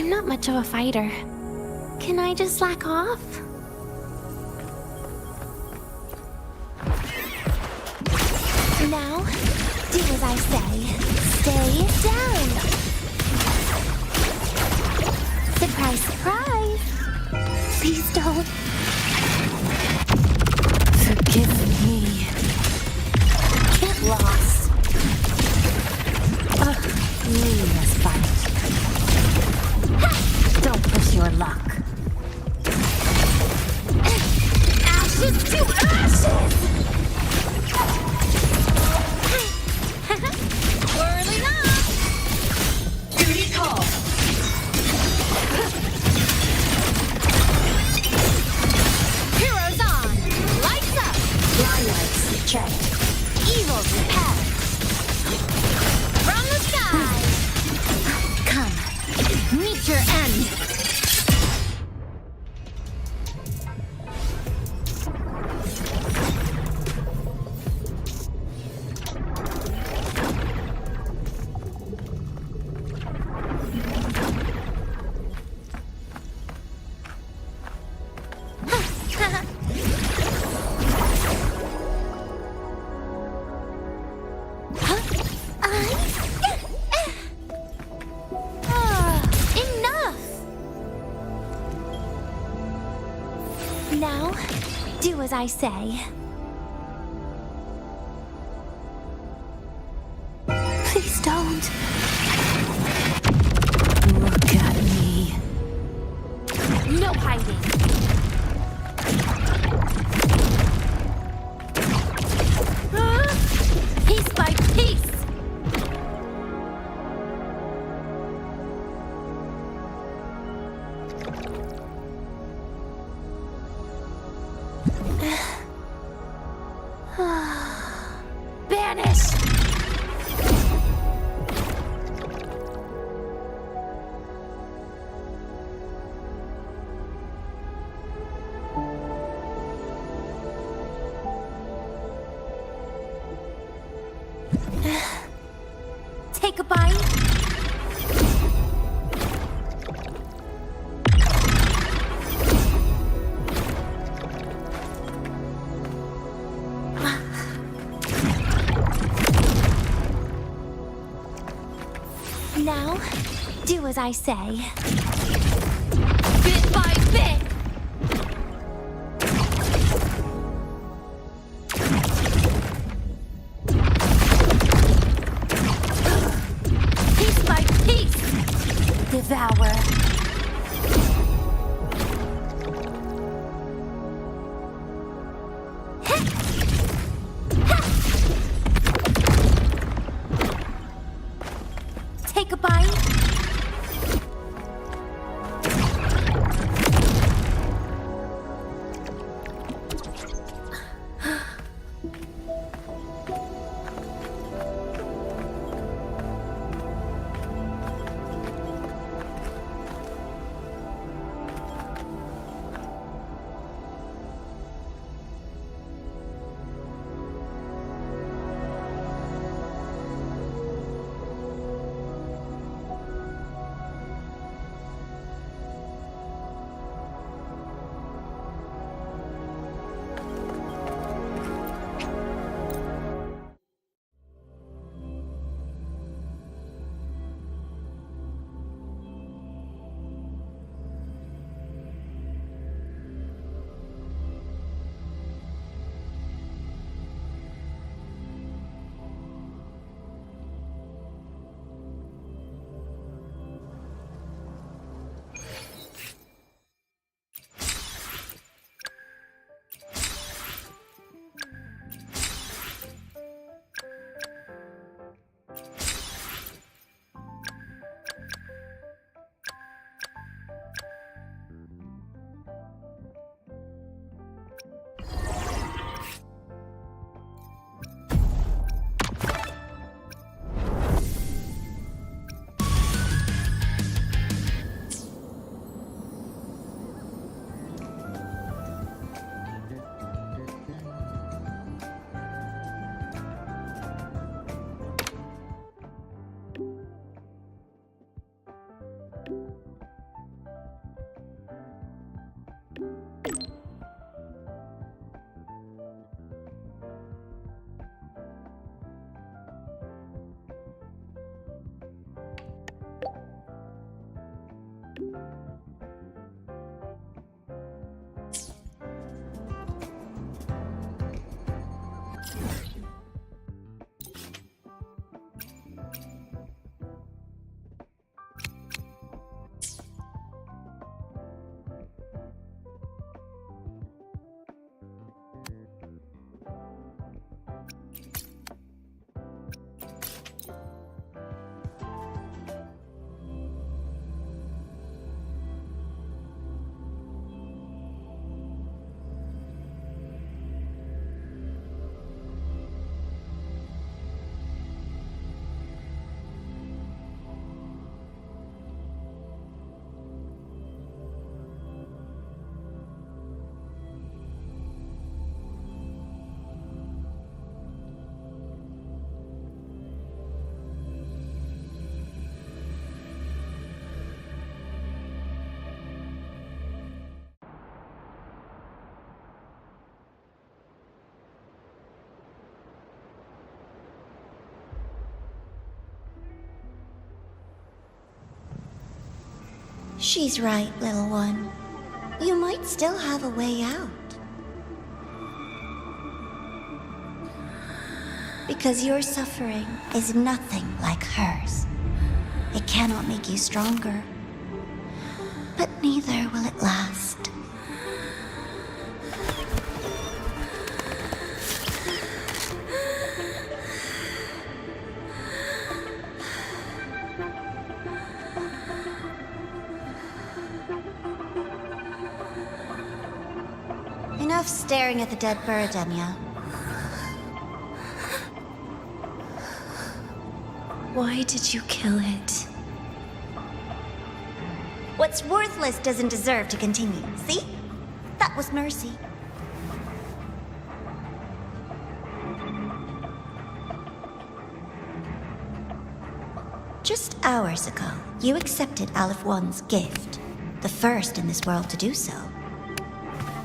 I'm not much of a fighter. Can I just slack off? Now, do as I say. Stay down. Surprise, surprise. Please don't. Forgive me. Get lost. We must fight. Don't push your luck. Ashes to ashes! Whirling up! Duty call! Heroes on! Lights up! Lights checked. Evils repelled. From the sky! Come, meet your end! Now, do as I say. Please don't. Look at me. No hiding. Piece by piece. Banish! Take a bite. Now, do as I say. Bit by bit! Piece by piece! Devour. Take a bite. She's right, little one. You might still have a way out. Because your suffering is nothing like hers. It cannot make you stronger, but neither will it last. Enough staring at the dead bird, Denia. Why did you kill it? What's worthless doesn't deserve to continue, see? That was mercy. Just hours ago, you accepted Aleph One's gift, the first in this world to do so.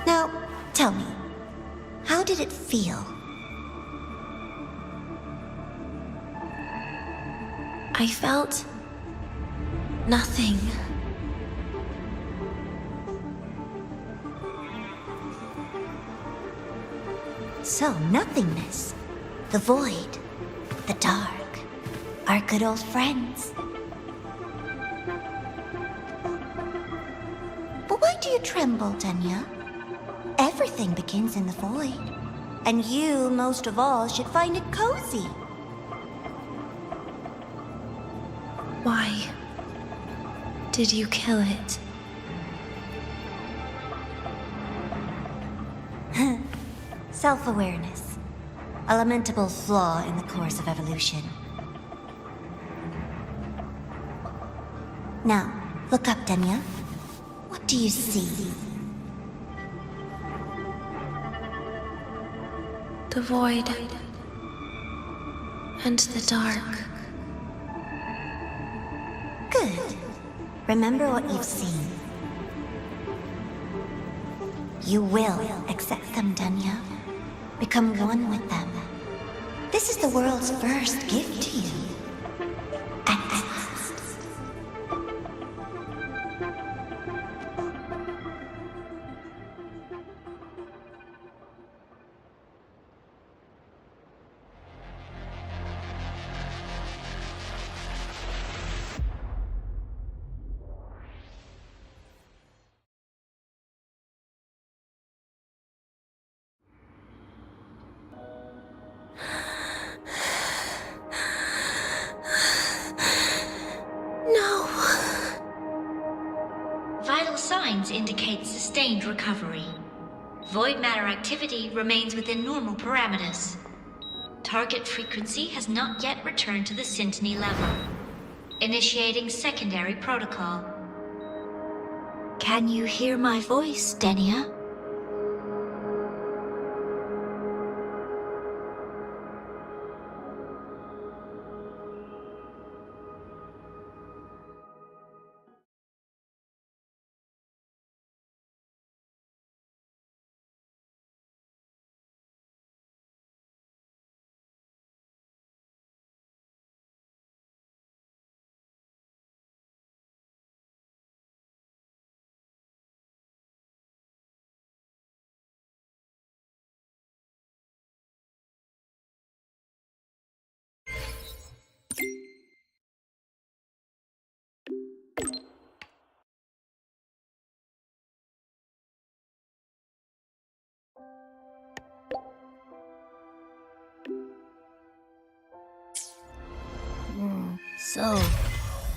Now, tell me, how did it feel? I felt nothing. So, nothingness, the void, the dark, our good old friends. But why do you tremble, Denia? Everything begins in the void, and you, most of all, should find it cozy. Why did you kill it? Self-awareness. A lamentable flaw in the course of evolution. Now, look up, Denia. What do you see? The void and the dark. Good. Remember what you've seen. You will accept them, Denia. Become one with them. This is the world's first gift to you. At last. Vital signs indicate sustained recovery. Void matter activity remains within normal parameters. Target frequency has not yet returned to the syntony level. Initiating secondary protocol. Can you hear my voice, Denia? So,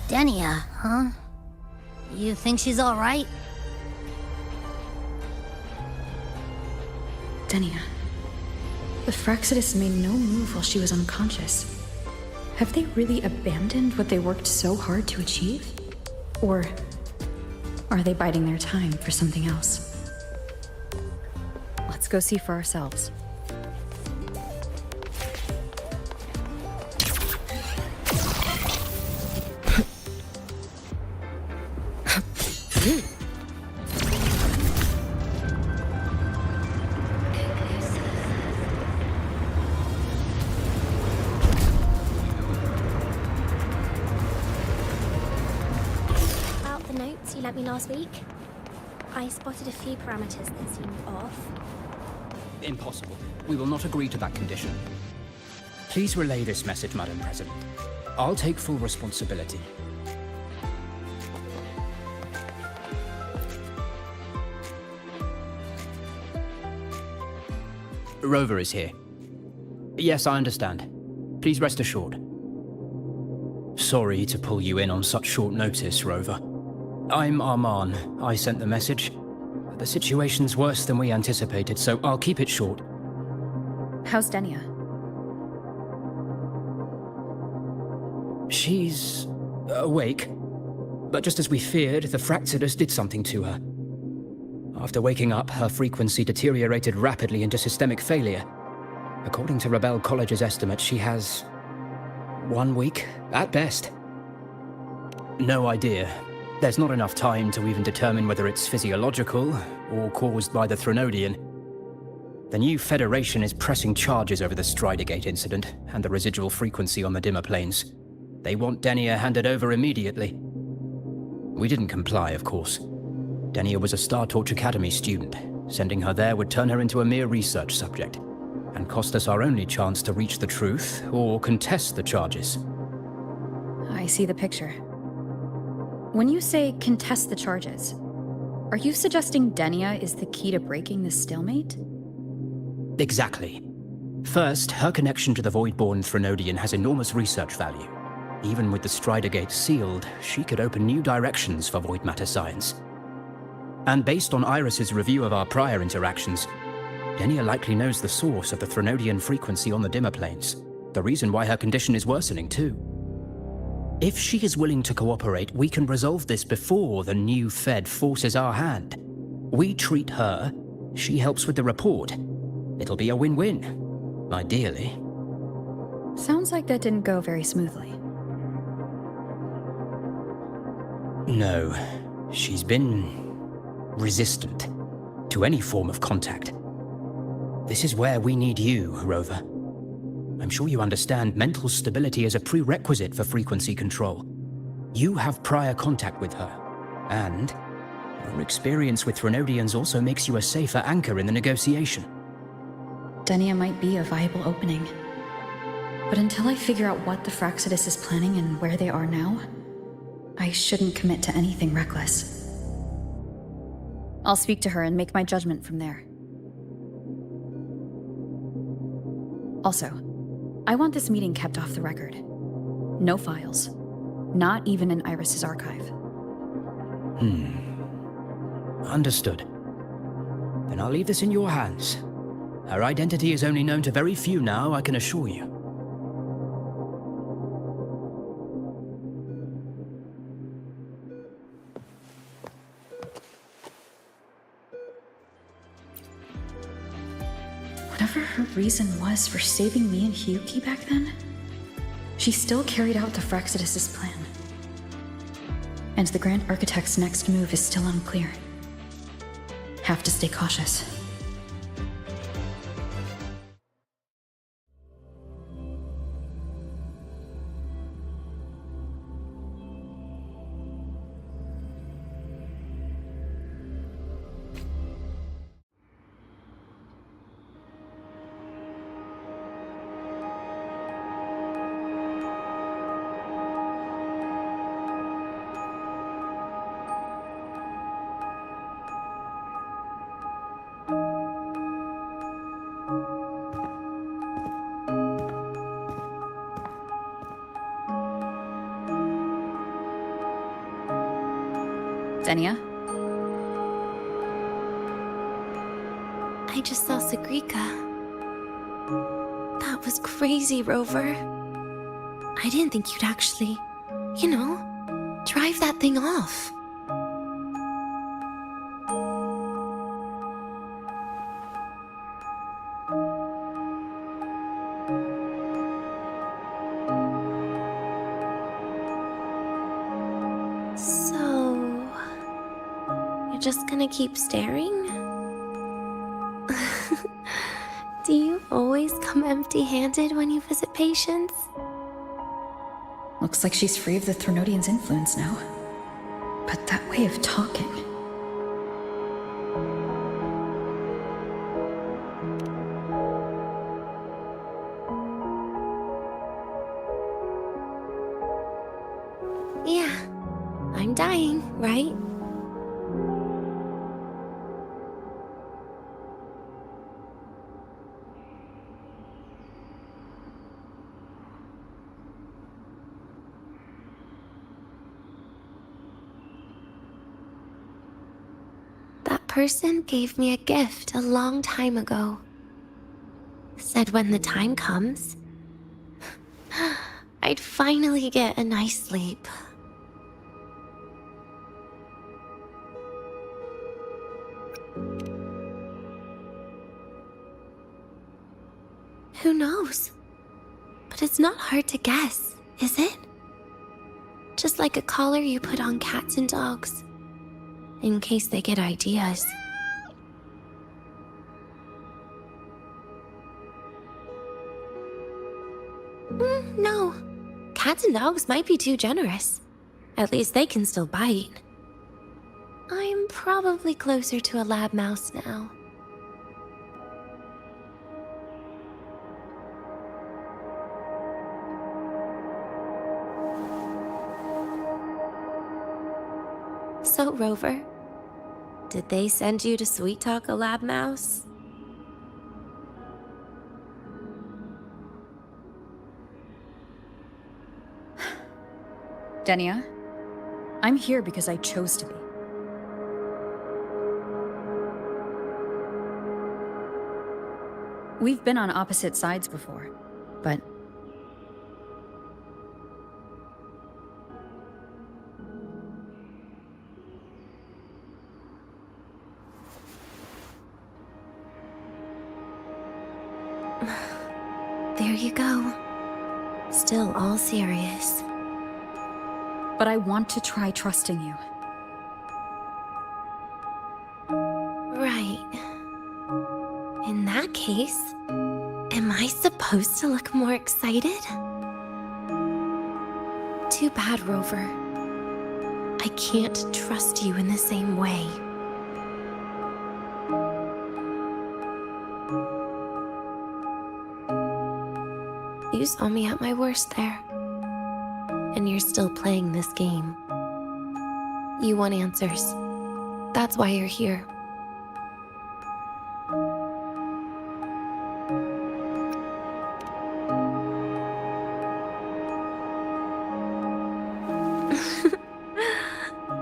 Denia, huh? You think she's alright? Denia. The Fraxidus made no move while she was unconscious. Have they really abandoned what they worked so hard to achieve? Or are they biding their time for something else? Let's go see for ourselves. the notes you lent me last week? I spotted a few parameters that seemed off. Impossible. We will not agree to that condition. Please relay this message, Madam President. I'll take full responsibility. Rover is here. Yes, I understand. Please rest assured. Sorry to pull you in on such short notice, Rover. I'm Arman. I sent the message. The situation's worse than we anticipated, so I'll keep it short. How's Denia? She's awake. But just as we feared, the Fractsidus did something to her. After waking up, her frequency deteriorated rapidly into systemic failure. According to Rebel College's estimate, she has 1 week, at best. No idea. There's not enough time to even determine whether it's physiological or caused by the Threnodian. The new Federation is pressing charges over the Stridergate incident and the residual frequency on the dimmer planes. They want Denia handed over immediately. We didn't comply, of course. Denia was a Star Torch Academy student. Sending her there would turn her into a mere research subject, and cost us our only chance to reach the truth or contest the charges. I see the picture. When you say contest the charges, are you suggesting Denia is the key to breaking this stalemate? Exactly. First, her connection to the Voidborn Threnodian has enormous research value. Even with the Stridergate sealed, she could open new directions for void matter science. And based on Iris's review of our prior interactions, Denia likely knows the source of the Threnodian frequency on the dimmer planes, the reason why her condition is worsening too. If she is willing to cooperate, we can resolve this before the new Fed forces our hand. We treat her, she helps with the report. It'll be a win-win, ideally. Sounds like that didn't go very smoothly. No, she's been resistant to any form of contact. This is where we need you, Rover. I'm sure you understand mental stability is a prerequisite for frequency control. You have prior contact with her, and your experience with Threnodians also makes you a safer anchor in the negotiation. Denia might be a viable opening. But until I figure out what the Fractsidus is planning and where they are now, I shouldn't commit to anything reckless. I'll speak to her and make my judgment from there. Also, I want this meeting kept off the record. No files. Not even in Iris's archive. Understood. Then I'll leave this in your hands. Her identity is only known to very few now, I can assure you. Whatever her reason was for saving me and Hyuki back then, she still carried out the Fractsidus' plan. And the Grand Architect's next move is still unclear. Have to stay cautious. Denia? I just saw Sagrika. That was crazy, Rover. I didn't think you'd actually, drive that thing off. Just gonna keep staring? Do you always come empty-handed when you visit patients? Looks like she's free of the Threnodian's influence now. But that way of talking... Yeah, I'm dying, right? That person gave me a gift a long time ago. Said when the time comes, I'd finally get a nice sleep. Who knows? But it's not hard to guess, is it? Just like a collar you put on cats and dogs, in case they get ideas. No. Cats and dogs might be too generous. At least they can still bite. I'm probably closer to a lab mouse now. So, Rover, did they send you to sweet talk a lab mouse? Denia, I'm here because I chose to be. We've been on opposite sides before, but... There you go. Still all serious. But I want to try trusting you. Right. In that case, am I supposed to look more excited? Too bad, Rover. I can't trust you in the same way. You saw me at my worst there. And you're still playing this game. You want answers. That's why you're here.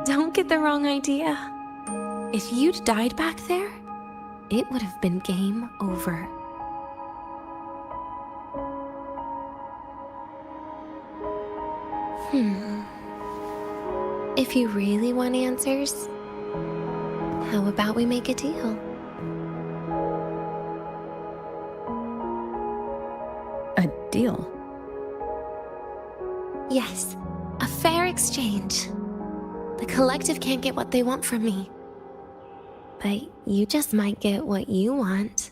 Don't get the wrong idea. If you'd died back there, it would have been game over. If you really want answers, how about we make a deal? A deal? Yes, a fair exchange. The collective can't get what they want from me. But you just might get what you want.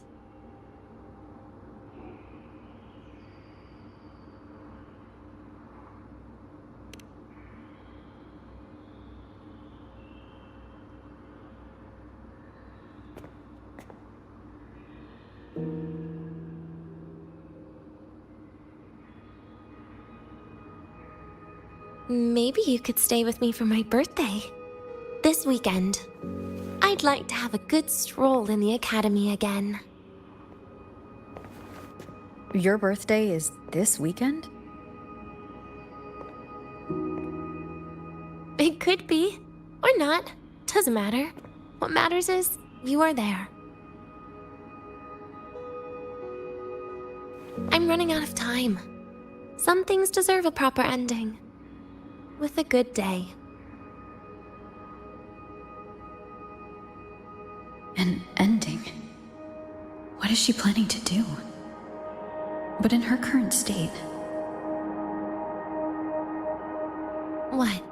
Maybe you could stay with me for my birthday. This weekend. I'd like to have a good stroll in the academy again. Your birthday is this weekend? It could be. Or not. Doesn't matter. What matters is you are there. I'm running out of time. Some things deserve a proper ending. With a good day. An ending? What is she planning to do? But in her current state... What?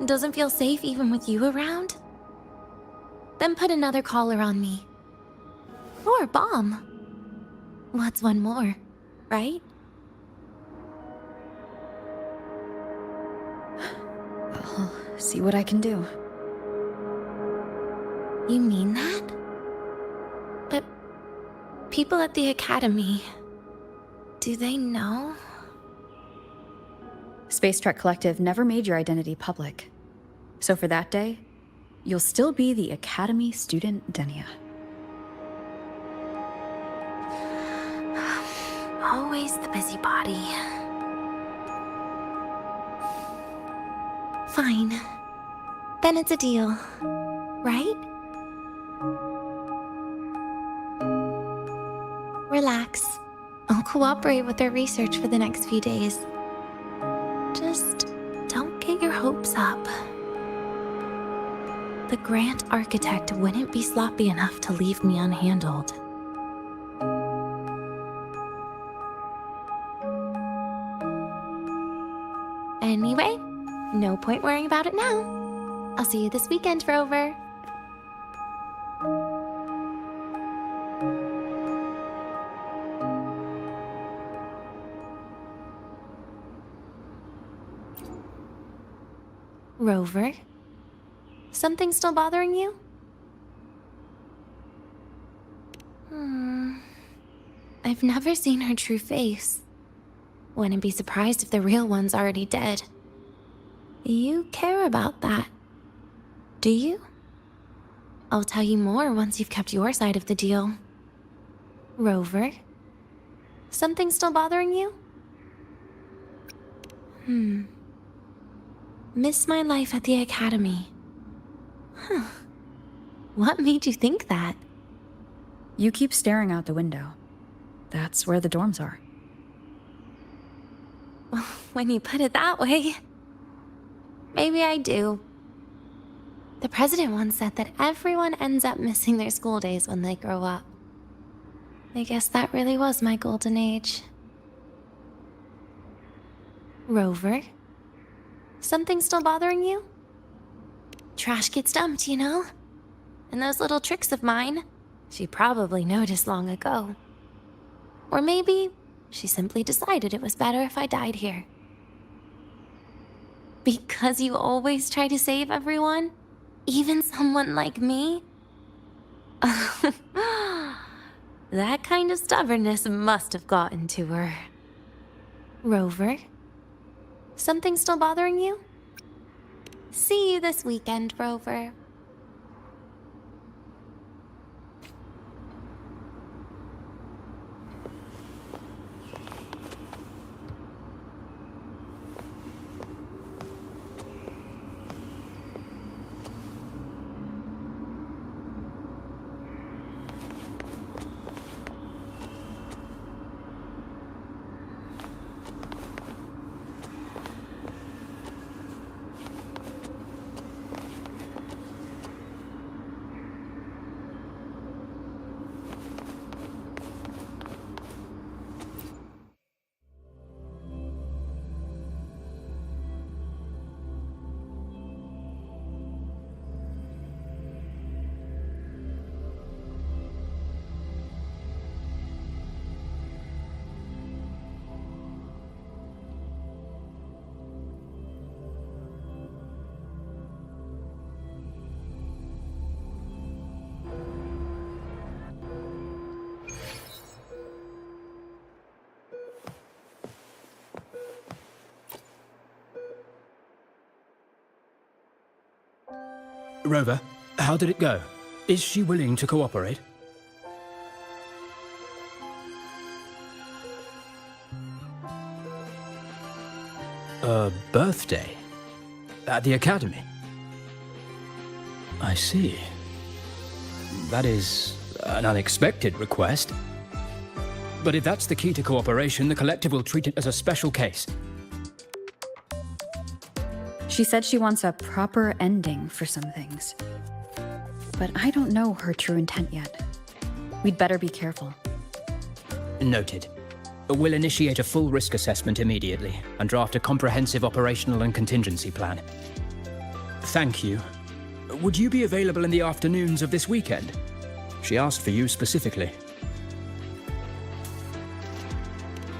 Doesn't feel safe even with you around? Then put another collar on me. Or a bomb. What's one more, right? I'll see what I can do. You mean that? But people at the academy, do they know? Space Trek Collective never made your identity public. So for that day, you'll still be the Academy student Denia. Always the busybody. Fine. Then it's a deal, right? Relax. I'll cooperate with their research for the next few days. Just don't get your hopes up. The Grant architect wouldn't be sloppy enough to leave me unhandled. Anyway, no point worrying about it now. I'll see you this weekend, Rover. Rover? Something still bothering you? I've never seen her true face. Wouldn't be surprised if the real one's already dead. You care about that, do you? I'll tell you more once you've kept your side of the deal. Rover? Something still bothering you? Miss my life at the academy. Huh. What made you think that? You keep staring out the window. That's where the dorms are. When you put it that way, maybe I do. The president once said that everyone ends up missing their school days when they grow up. I guess that really was my golden age. Rover? Something still bothering you? Trash gets dumped, you know? And those little tricks of mine, she probably noticed long ago. Or maybe she simply decided it was better if I died here. Because you always try to save everyone? Even someone like me? That kind of stubbornness must have gotten to her. Rover? Something still bothering you? See you this weekend, Rover. Rover, how did it go? Is she willing to cooperate? A birthday? At the academy? I see. That is an unexpected request. But if that's the key to cooperation, the collective will treat it as a special case. She said she wants a proper ending for some things. But I don't know her true intent yet. We'd better be careful. Noted. We'll initiate a full risk assessment immediately and draft a comprehensive operational and contingency plan. Thank you. Would you be available in the afternoons of this weekend? She asked for you specifically.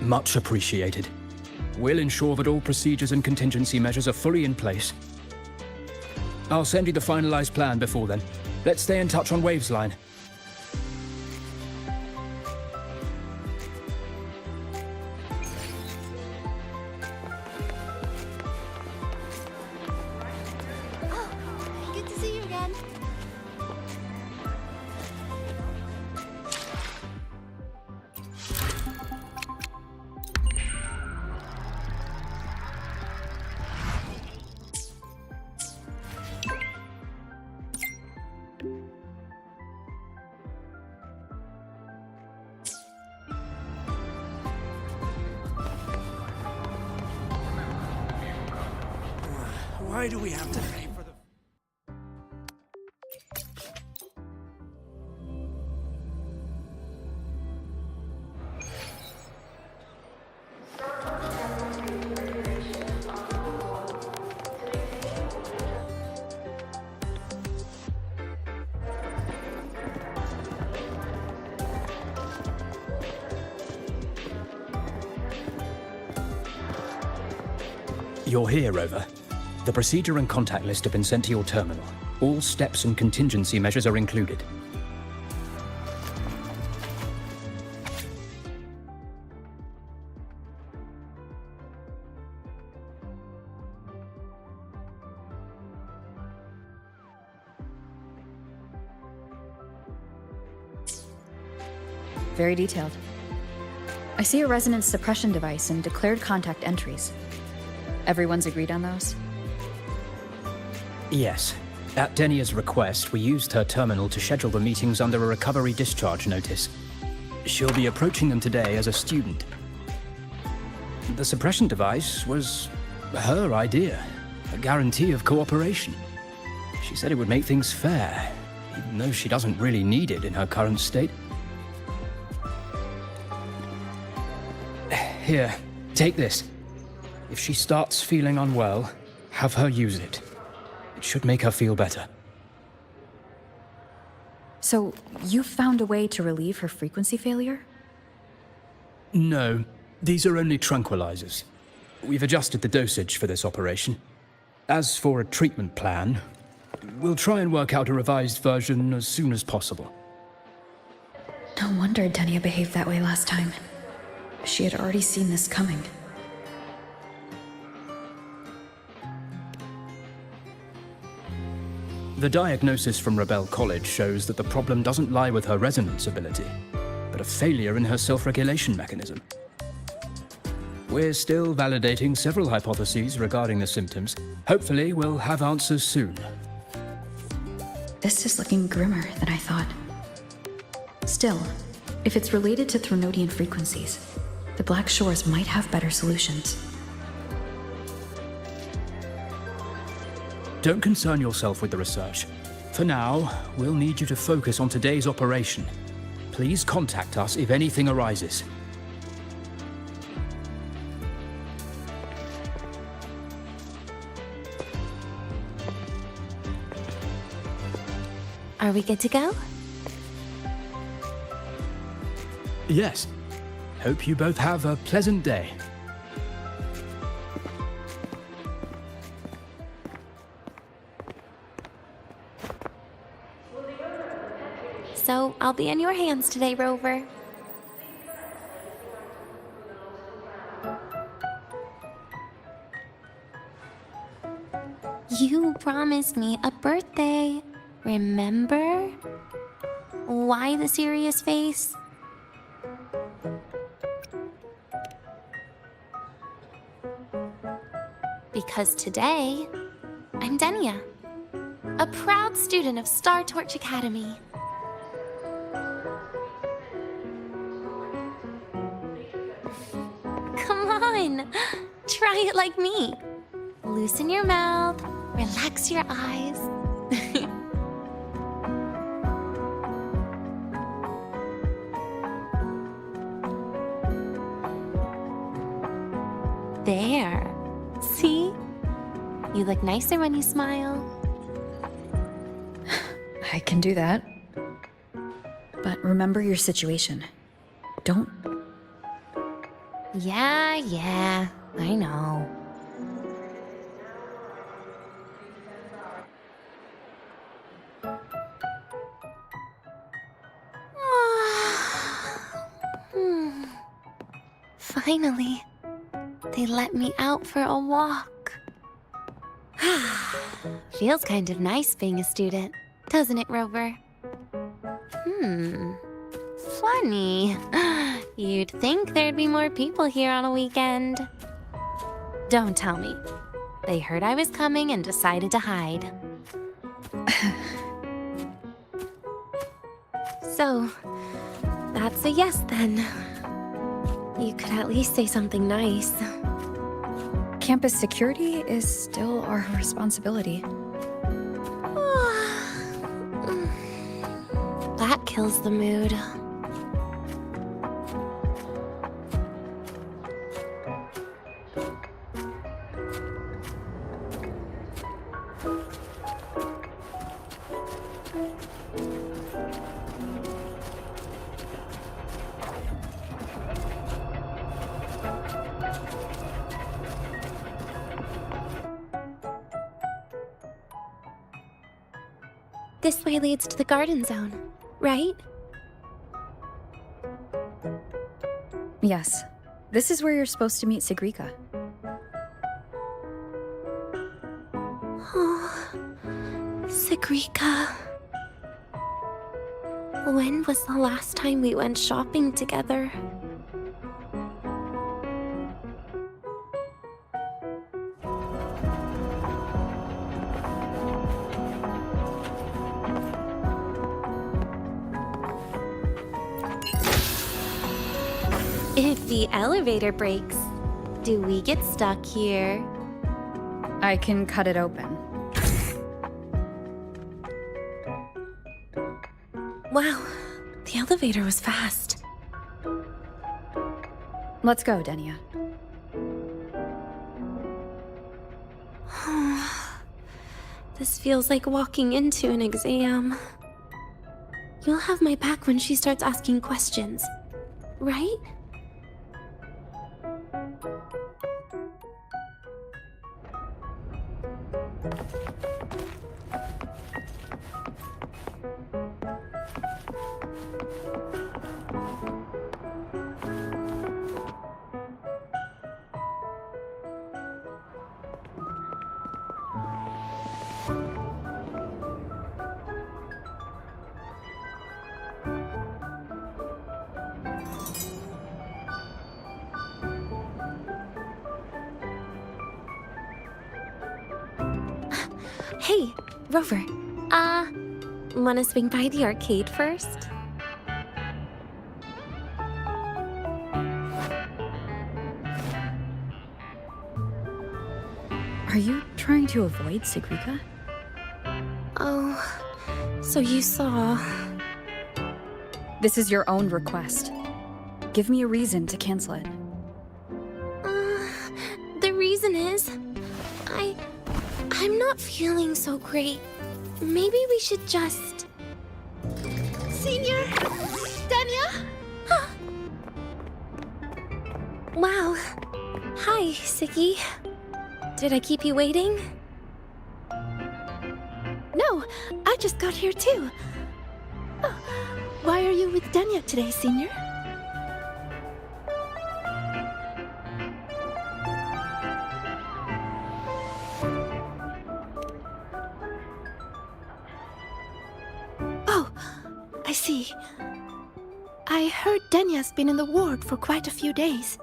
Much appreciated. We'll ensure that all procedures and contingency measures are fully in place I'll send you the finalized plan before then. Let's stay in touch on Waves line. Good to see you again. Why do we have to pay for the... You're here, Rover. The procedure and contact list have been sent to your terminal. All steps and contingency measures are included. Very detailed. I see a resonance suppression device and declared contact entries. Everyone's agreed on those? Yes. At Denia's request, we used her terminal to schedule the meetings under a recovery discharge notice. She'll be approaching them today as a student. The suppression device was her idea, a guarantee of cooperation. She said it would make things fair, even though she doesn't really need it in her current state. Here, take this. If she starts feeling unwell, have her use it. It should make her feel better. So, you found a way to relieve her frequency failure? No, these are only tranquilizers. We've adjusted the dosage for this operation. As for a treatment plan, we'll try and work out a revised version as soon as possible. No wonder Denia behaved that way last time. She had already seen this coming. The diagnosis from Rebel College shows that the problem doesn't lie with her resonance ability, but a failure in her self-regulation mechanism. We're still validating several hypotheses regarding the symptoms. Hopefully, we'll have answers soon. This is looking grimmer than I thought. Still, if it's related to Threnodian frequencies, the Black Shores might have better solutions. Don't concern yourself with the research. For now, we'll need you to focus on today's operation. Please contact us if anything arises. Are we good to go? Yes. Hope you both have a pleasant day. So, I'll be in your hands today, Rover. You promised me a birthday, remember? Why the serious face? Because today, I'm Denia, a proud student of Star Torch Academy. Come on, try it like me. Loosen your mouth, relax your eyes. There. See? You look nicer when you smile. I can do that. But remember your situation. Don't... Yeah, I know. Finally, they let me out for a walk. Feels kind of nice being a student, doesn't it, Rover? Funny. You'd think there'd be more people here on a weekend. Don't tell me. They heard I was coming and decided to hide. So, that's a yes then. You could at least say something nice. Campus security is still our responsibility. That kills the mood. This way leads to the garden zone, right? Yes. This is where you're supposed to meet Sigrika. Oh, Sigrika. When was the last time we went shopping together? If the elevator breaks, do we get stuck here? I can cut it open. Wow, the elevator was fast. Let's go, Denia. This feels like walking into an exam. You'll have my back when she starts asking questions, right? Hey, Rover. Wanna swing by the arcade first? Are you trying to avoid Sigrika? Oh, so you saw... This is your own request. Give me a reason to cancel it. The reason is... I'm not feeling so great. Maybe we should just... Senior? Denia? Wow. Hi, Siggy. Did I keep you waiting? No, I just got here too. Oh, why are you with Denia today, Senior? Oh, I see. I heard Denia's been in the ward for quite a few days.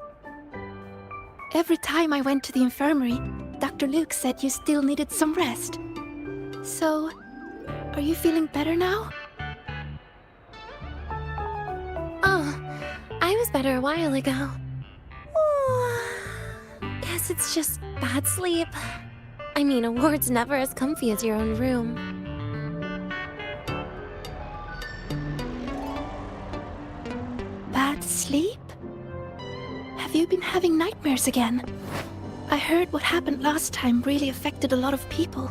Every time I went to the infirmary, Dr. Luke said you still needed some rest. So, are you feeling better now? Oh, I was better a while ago. Guess it's just bad sleep. I mean, a ward's never as comfy as your own room. Bad sleep? Have you been having nightmares again? I heard what happened last time really affected a lot of people.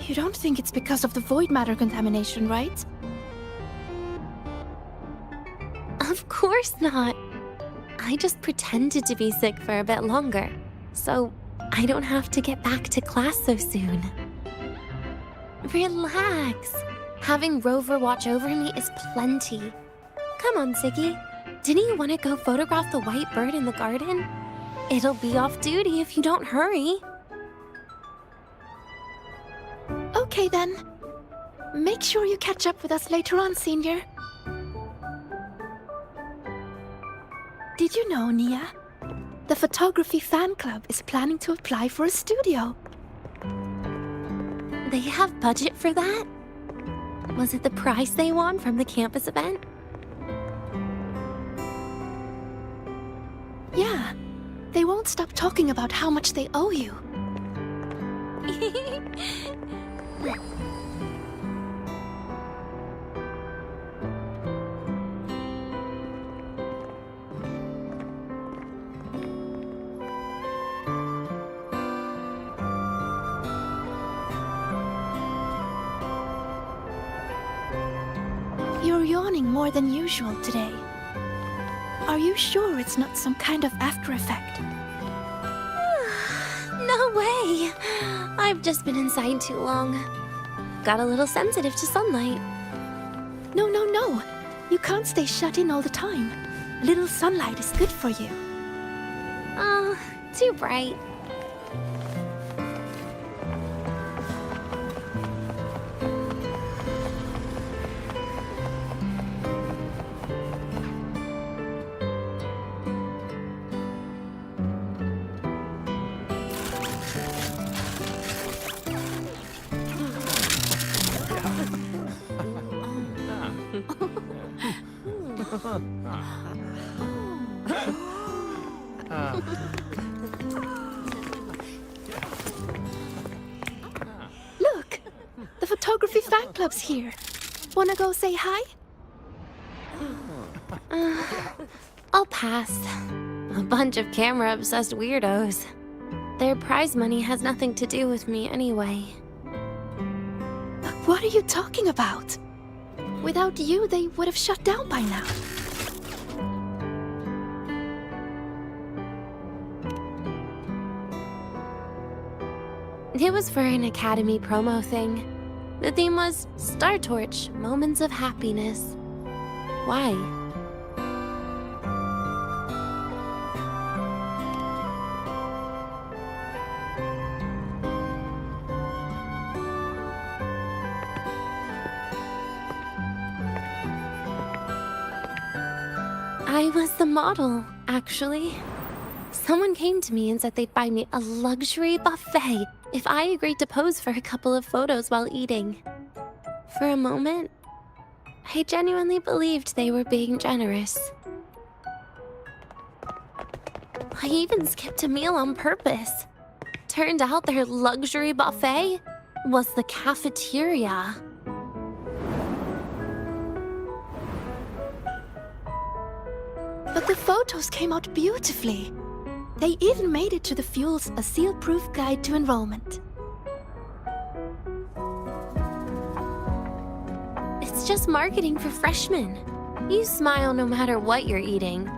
You don't think it's because of the void matter contamination, right? Of course not. I just pretended to be sick for a bit longer, so I don't have to get back to class so soon. Relax. Having Rover watch over me is plenty. Come on, Siggy. Didn't you want to go photograph the white bird in the garden? It'll be off duty if you don't hurry. Okay then. Make sure you catch up with us later on, Senior. Did you know, Nia? The photography fan club is planning to apply for a studio. They have budget for that? Was it the prize they won from the campus event? Yeah. They won't stop talking about how much they owe you. You're yawning more than usual today. Are you sure it's not some kind of after effect? No way! I've just been inside too long. Got a little sensitive to sunlight. No. You can't stay shut in all the time. A little sunlight is good for you. Oh, too bright. Look! The photography fan club's here. Wanna go say hi? I'll pass. A bunch of camera-obsessed weirdos. Their prize money has nothing to do with me anyway. What are you talking about? Without you, they would have shut down by now. It was for an Academy promo thing. The theme was Star Torch, Moments of Happiness. Why? I was the model, actually. Someone came to me and said they'd buy me a luxury buffet if I agreed to pose for a couple of photos while eating. For a moment, I genuinely believed they were being generous. I even skipped a meal on purpose. Turned out their luxury buffet was the cafeteria. But the photos came out beautifully. They even made it to the Fuel's A Seal-Proof Guide to Enrollment. It's just marketing for freshmen. You smile no matter what you're eating.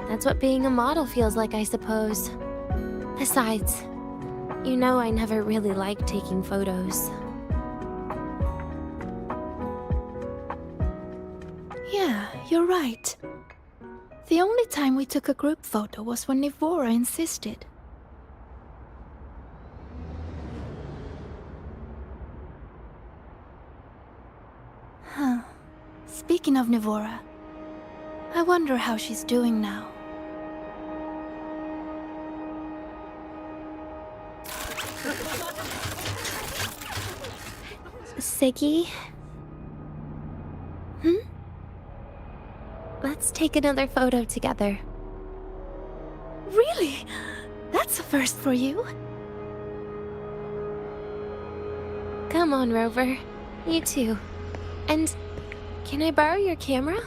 That's what being a model feels like, I suppose. Besides, you know I never really liked taking photos. Yeah, you're right. The only time we took a group photo was when Nivora insisted. Huh. Speaking of Nivora, I wonder how she's doing now. Siggy? Let's take another photo together. Really? That's a first for you. Come on, Rover. You too. And can I borrow your camera?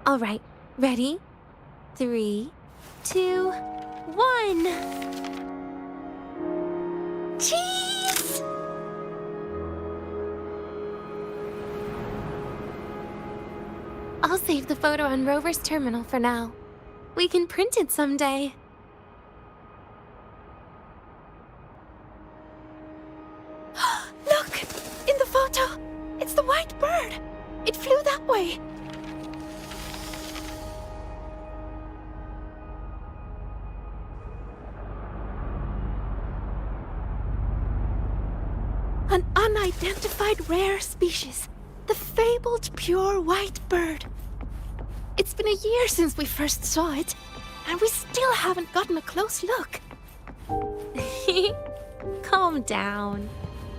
All right, ready? 3, 2, 1. Cheese! I'll save the photo on Rover's terminal for now. We can print it someday. Look! In the photo! It's the white bird! It flew that way! An unidentified rare species. The fabled pure white bird. It's been a year since we first saw it, and we still haven't gotten a close look. Calm down.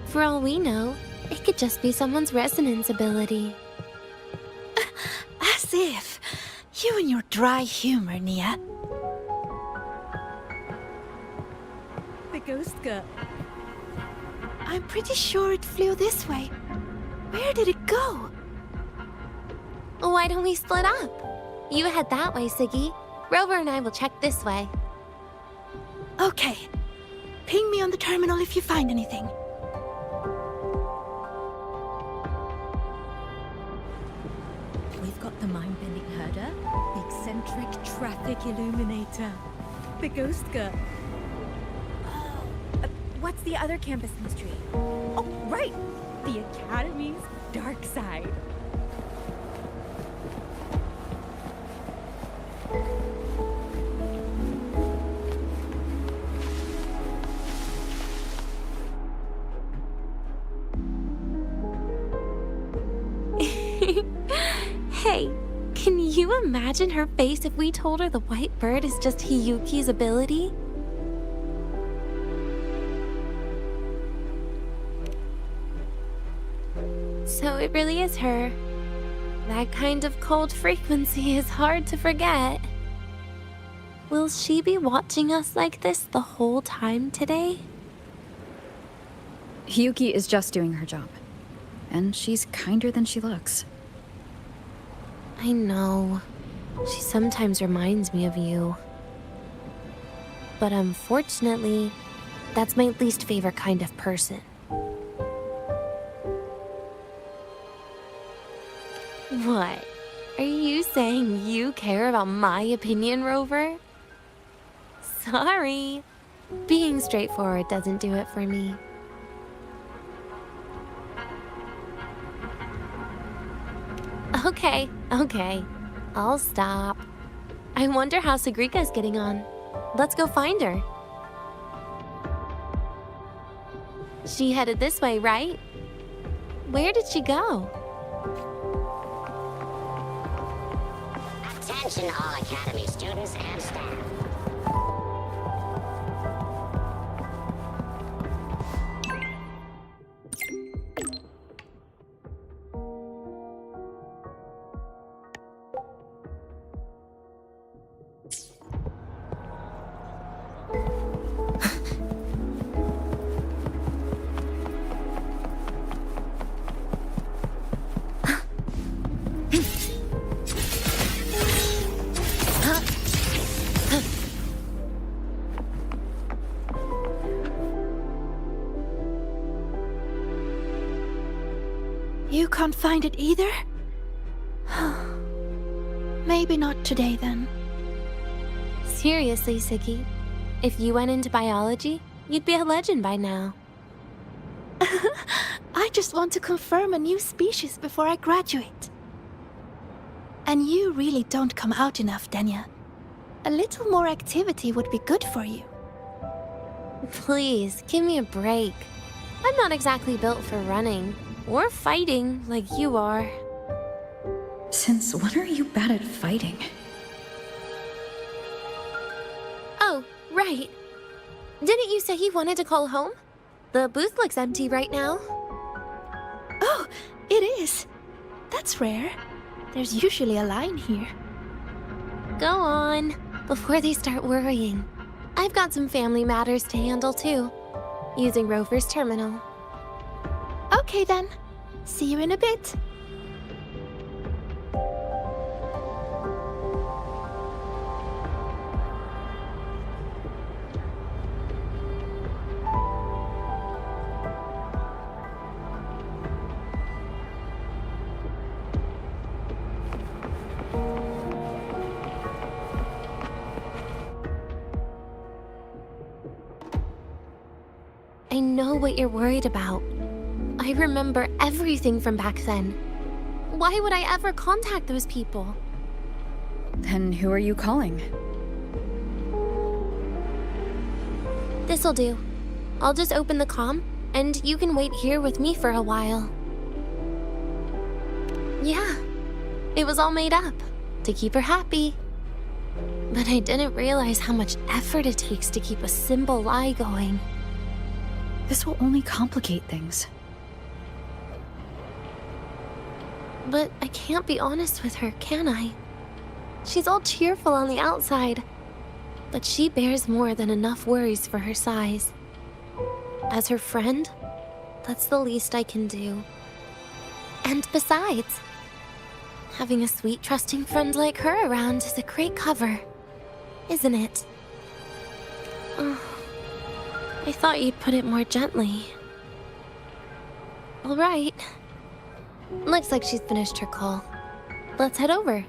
For all we know, it could just be someone's resonance ability. As if. You and your dry humor, Nia. The ghost girl. I'm pretty sure it flew this way. Where did it go? Why don't we split up? You head that way, Siggy. Rover and I will check this way. Okay. Ping me on the terminal if you find anything. We've got the mind-bending herder, the eccentric traffic illuminator, the ghost girl. What's the other campus mystery? Oh, right! The Academy's dark side. Hey, can you imagine her face if we told her the white bird is just Hiyuki's ability? So it really is her. That kind of cold frequency is hard to forget. Will she be watching us like this the whole time today? Hiyuki is just doing her job. And she's kinder than she looks. I know. She sometimes reminds me of you. But unfortunately, that's my least favorite kind of person. What? Are you saying you care about my opinion, Rover? Sorry. Being straightforward doesn't do it for me. Okay. I'll stop. I wonder how Sagrika's getting on. Let's go find her. She headed this way, right? Where did she go? Attention all Academy students and staff. You can't find it either? Maybe not today, then. Seriously, Siggy. If you went into biology, you'd be a legend by now. I just want to confirm a new species before I graduate. And you really don't come out enough, Denia. A little more activity would be good for you. Please, give me a break. I'm not exactly built for running or fighting like you are. Since when are you bad at fighting? Oh, right. Didn't you say you wanted to call home? The booth looks empty right now. Oh, it is. That's rare. There's usually a line here. Go on, before they start worrying. I've got some family matters to handle too, using Rover's terminal. Okay then. See you in a bit. I know what you're worried about. I remember everything from back then. Why would I ever contact those people? Then who are you calling? This'll do. I'll just open the comm, and you can wait here with me for a while. Yeah, it was all made up, to keep her happy. But I didn't realize how much effort it takes to keep a simple lie going. This will only complicate things. But I can't be honest with her, can I? She's all cheerful on the outside, but she bears more than enough worries for her size. As her friend, that's the least I can do. And besides, having a sweet, trusting friend like her around is a great cover, isn't it? Oh, I thought you'd put it more gently. All right. Looks like she's finished her call. Let's head over.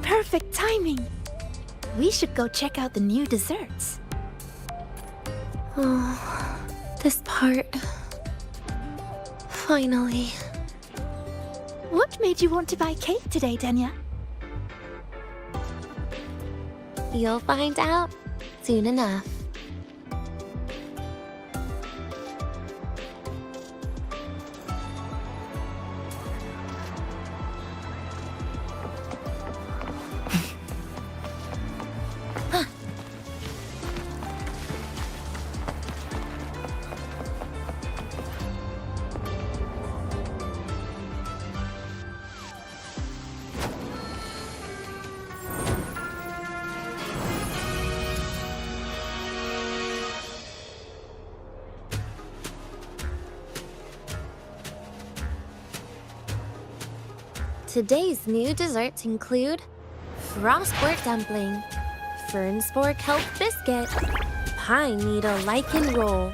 Perfect timing. We should go check out the new desserts. Oh, this part. Finally. What made you want to buy cake today, Denia? You'll find out soon enough. Today's new desserts include frostwork dumpling, fern spore kelp biscuit, pine needle lichen roll,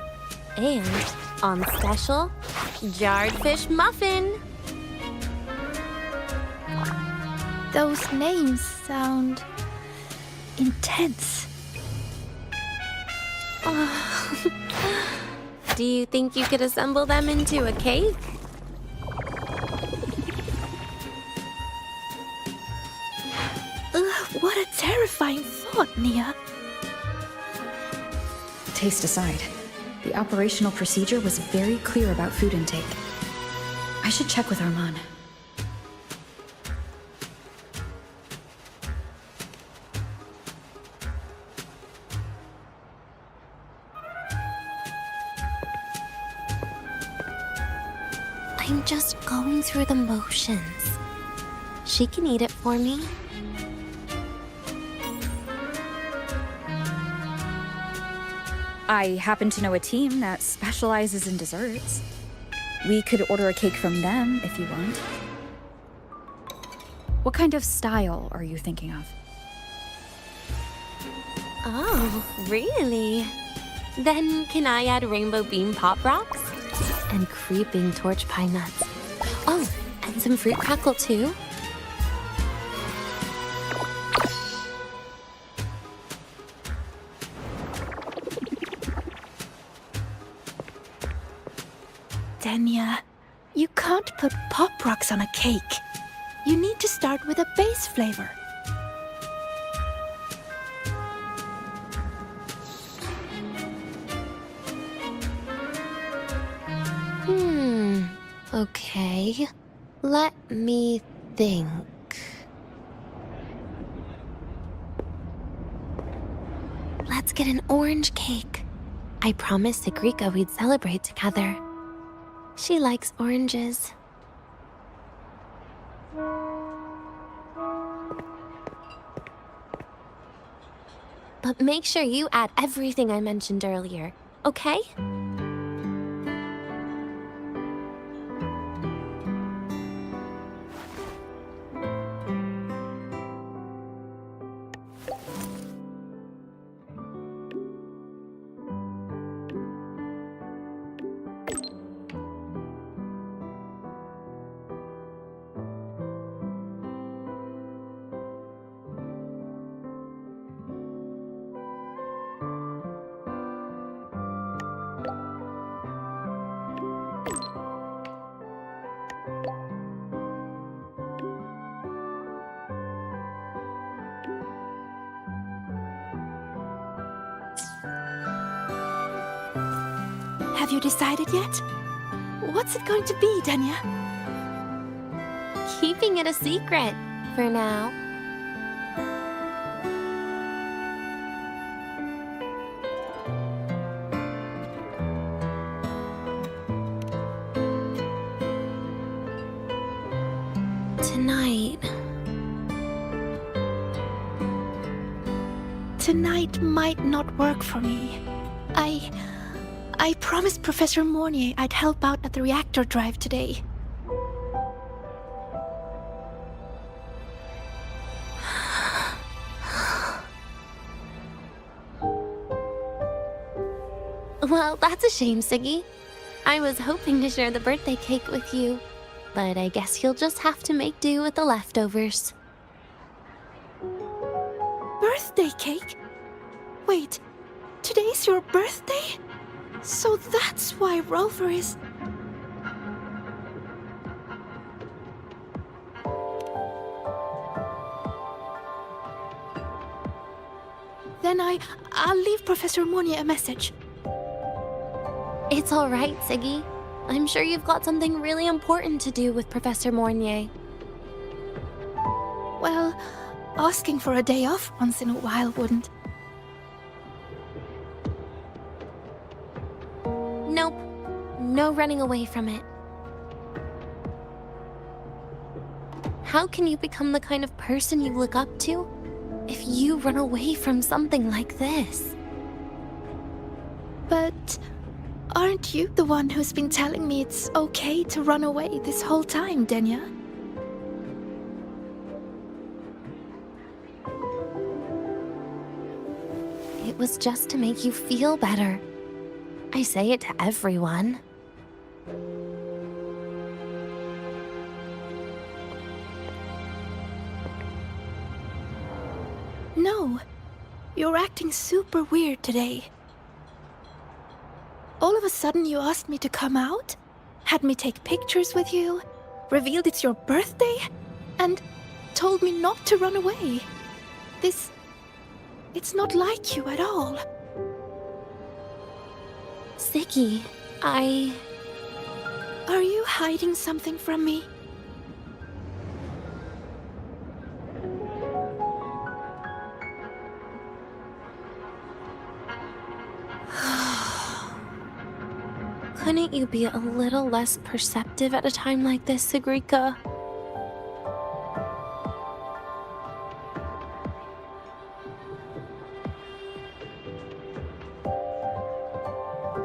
and, on special, jarred fish muffin. Those names sound intense. Do you think you could assemble them into a cake? What a terrifying thought, Nia. Taste aside, the operational procedure was very clear about food intake. I should check with Arman. I'm just going through the motions. She can eat it for me. I happen to know a team that specializes in desserts. We could order a cake from them if you want. What kind of style are you thinking of? Oh, really? Then can I add rainbow beam pop rocks? And creeping torch pine nuts. Oh, and some fruit crackle too? Denia, you can't put pop rocks on a cake. You need to start with a base flavor. Okay. Let me think. Let's get an orange cake. I promised Sigrika we'd celebrate together. She likes oranges. But make sure you add everything I mentioned earlier, okay? Have you decided yet? What's it going to be, Denia? Keeping it a secret for now. Tonight might not work for me. I promised Professor Mornier I'd help out at the reactor drive today. Well, that's a shame, Siggy. I was hoping to share the birthday cake with you, but I guess you'll just have to make do with the leftovers. Birthday cake? Wait, today's your birthday? So that's why Rover is... Then I'll leave Professor Mornier a message. It's all right, Siggy. I'm sure you've got something really important to do with Professor Mornier. Well, asking for a day off once in a while wouldn't. Nope. No running away from it. How can you become the kind of person you look up to if you run away from something like this? But aren't you the one who's been telling me it's okay to run away this whole time, Denia? It was just to make you feel better. I say it to everyone. No, you're acting super weird today. All of a sudden you asked me to come out, had me take pictures with you, revealed it's your birthday, and told me not to run away. It's not like you at all. Siggy, Are you hiding something from me? Couldn't you be a little less perceptive at a time like this, Sigrika?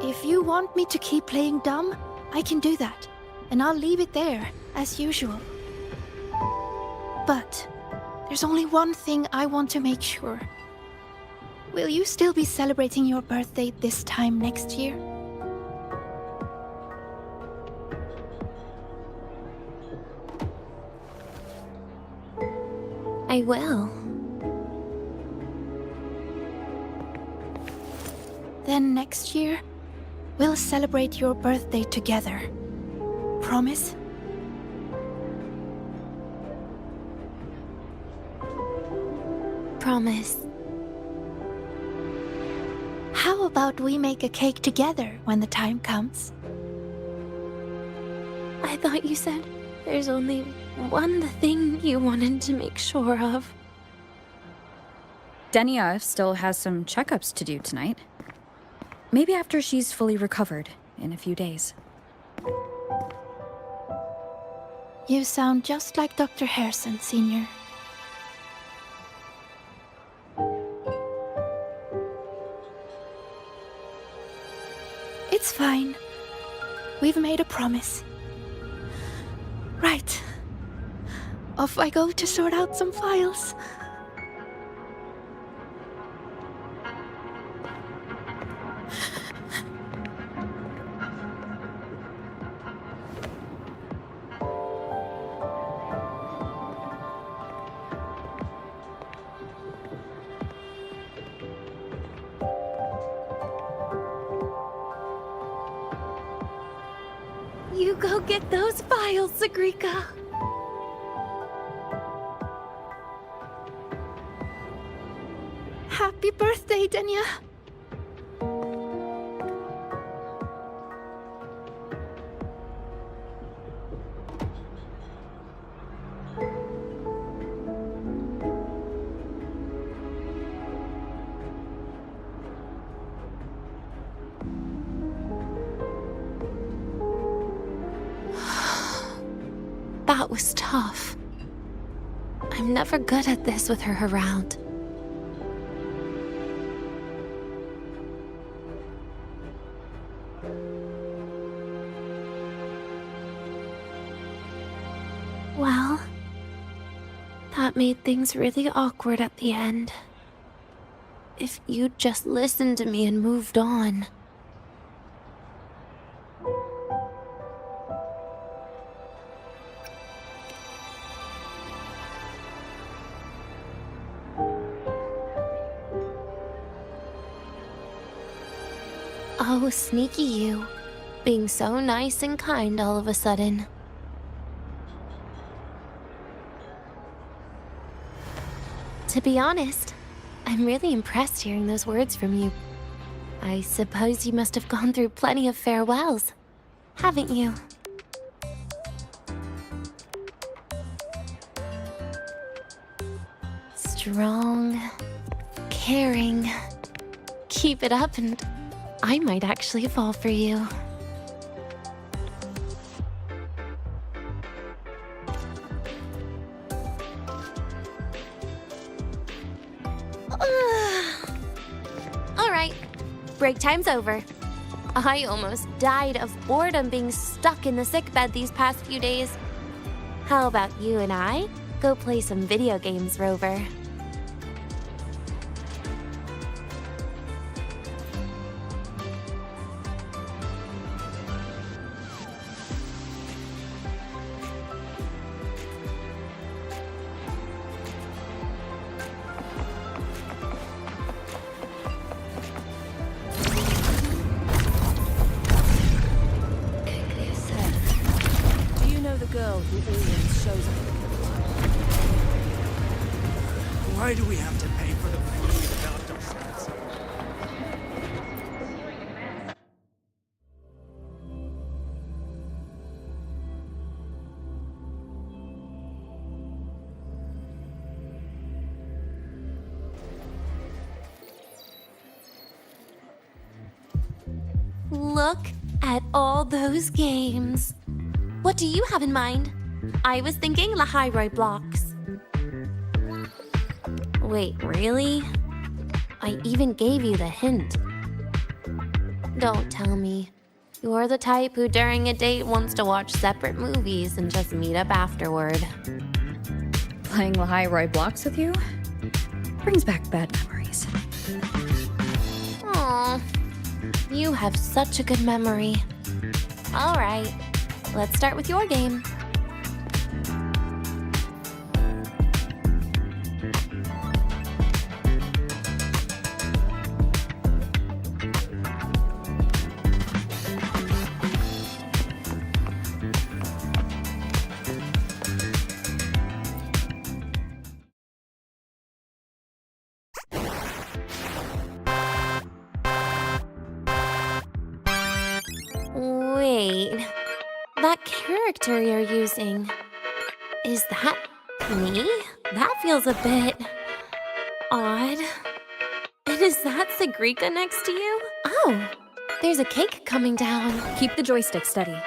If you want me to keep playing dumb, I can do that, and I'll leave it there, as usual. But there's only one thing I want to make sure. Will you still be celebrating your birthday this time next year? I will. Then next year, we'll celebrate your birthday together. Promise? Promise. How about we make a cake together when the time comes? I thought you said there's only one thing you wanted to make sure of. Denia still has some checkups to do tonight. Maybe after she's fully recovered in a few days. You sound just like Dr. Harrison, Sr. It's fine. We've made a promise. Right. Off I go to sort out some files. You go get those files, Sigrika. Happy birthday, Denia. That was tough. I'm never good at this with her around. Well, that made things really awkward at the end. If you'd just listened to me and moved on. Oh, sneaky you. Being so nice and kind all of a sudden. To be honest, I'm really impressed hearing those words from you. I suppose you must have gone through plenty of farewells, haven't you? Strong, caring. Keep it up and I might actually fall for you. Alright, break time's over. I almost died of boredom being stuck in the sickbed these past few days. How about you and I go play some video games, Rover? Why do we have to pay for the food we developed ourselves? Look at all those games. What do you have in mind? I was thinking Lahiroi blocks. Wait, really? I even gave you the hint. Don't tell me. You're the type who during a date wants to watch separate movies and just meet up afterward. Playing Lahiroi blocks with you brings back bad memories. Aw, you have such a good memory. All right, let's start with your game. Wait, that character you're using, is that me? That feels a bit odd. And is that Sigrika next to you? Oh, there's a cake coming down. Keep the joystick steady.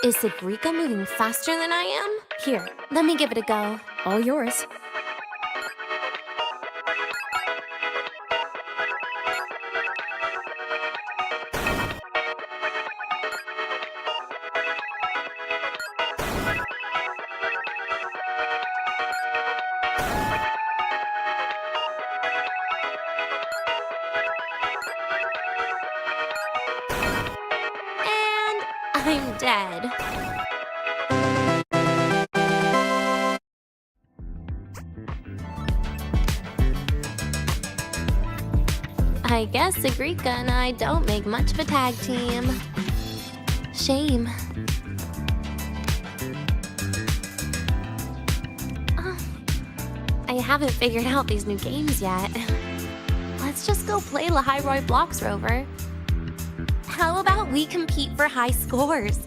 Is Sigrika moving faster than I am? Here, let me give it a go. All yours. I'm dead. I guess Sigrika and I don't make much of a tag team. Shame. I haven't figured out these new games yet. Let's just go play Lahiroi blocks, Rover. How about we compete for high scores?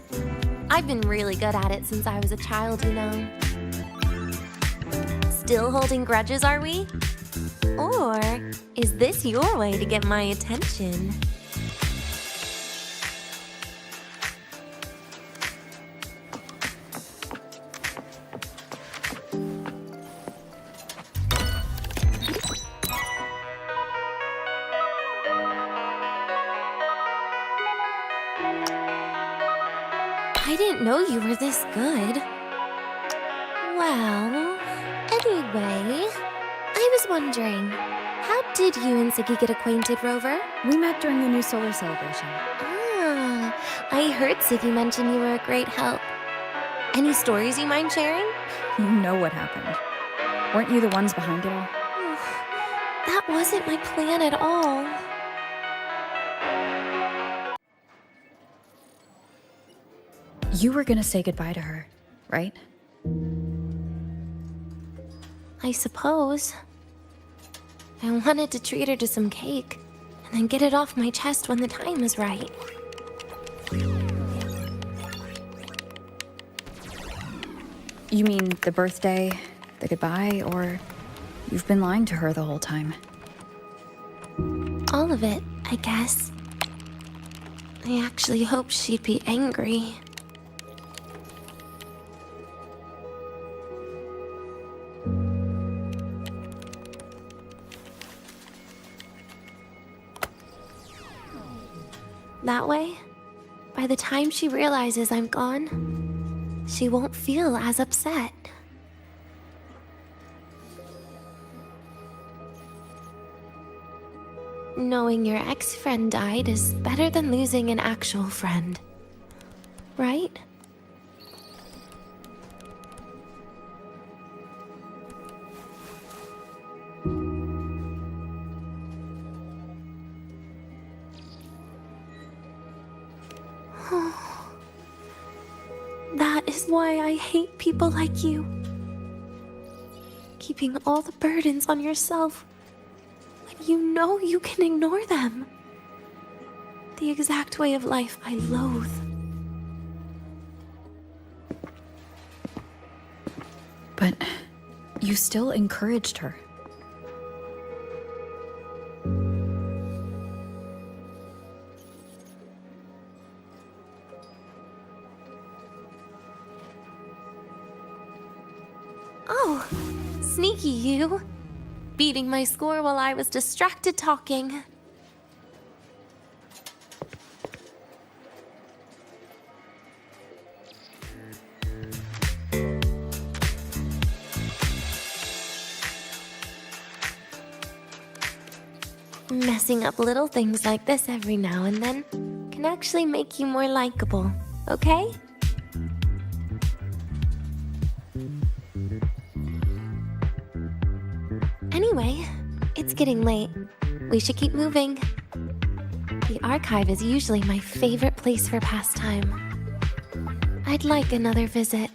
I've been really good at it since I was a child, you know. Still holding grudges, are we? Or is this your way to get my attention? I didn't know you were this good. Well, anyway, I was wondering, how did you and Ziggy get acquainted, Rover? We met during the new solar celebration. Ah, I heard Ziggy mention you were a great help. Any stories you mind sharing? You know what happened. Weren't you the ones behind it all? That wasn't my plan at all. You were gonna say goodbye to her, right? I suppose. I wanted to treat her to some cake, and then get it off my chest when the time is right. You mean the birthday, the goodbye, or you've been lying to her the whole time? All of it, I guess. I actually hoped she'd be angry. That way, by the time she realizes I'm gone, she won't feel as upset. Knowing your ex-friend died is better than losing an actual friend, right? That is why I hate people like you. Keeping all the burdens on yourself when you know you can ignore them. The exact way of life I loathe. But you still encouraged her. Oh, sneaky you. Beating my score while I was distracted talking. Messing up little things like this every now and then can actually make you more likable, okay? Anyway, it's getting late. We should keep moving. The archive is usually my favorite place for pastime. I'd like another visit.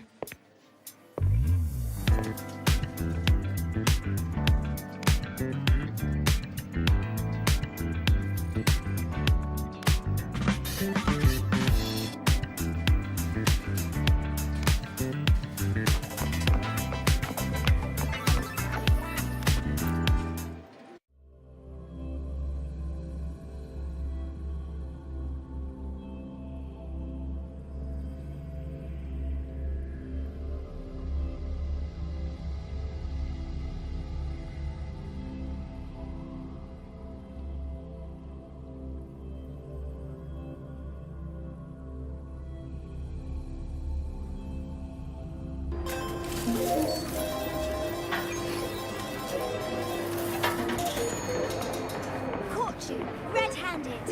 Caught you, red-handed.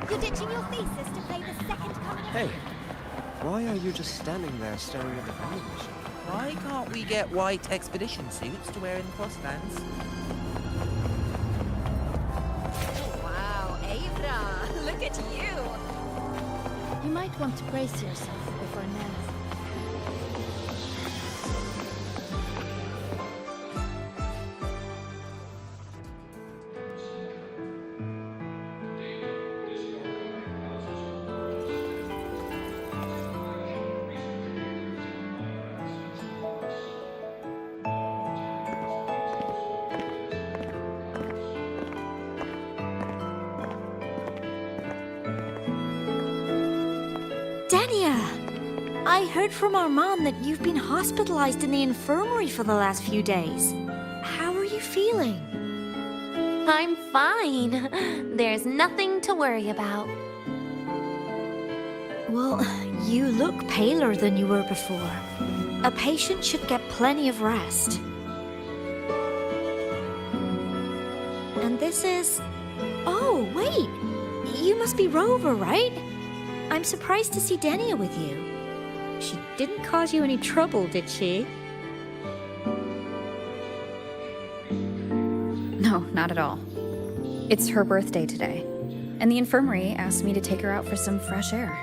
You're ditching your thesis to play the second coming of... Hey, why are you just standing there staring at the vending machine? Why can't we get white expedition suits to wear in the crosslands? Wow, Avra, look at you. You might want to brace yourself before Nana. Denia! I heard from our mom that you've been hospitalized in the infirmary for the last few days. How are you feeling? I'm fine. There's nothing to worry about. Well, you look paler than you were before. A patient should get plenty of rest. And this is... Oh, wait! You must be Rover, right? I'm surprised to see Denia with you. She didn't cause you any trouble, did she? No, not at all. It's her birthday today, and the infirmary asked me to take her out for some fresh air.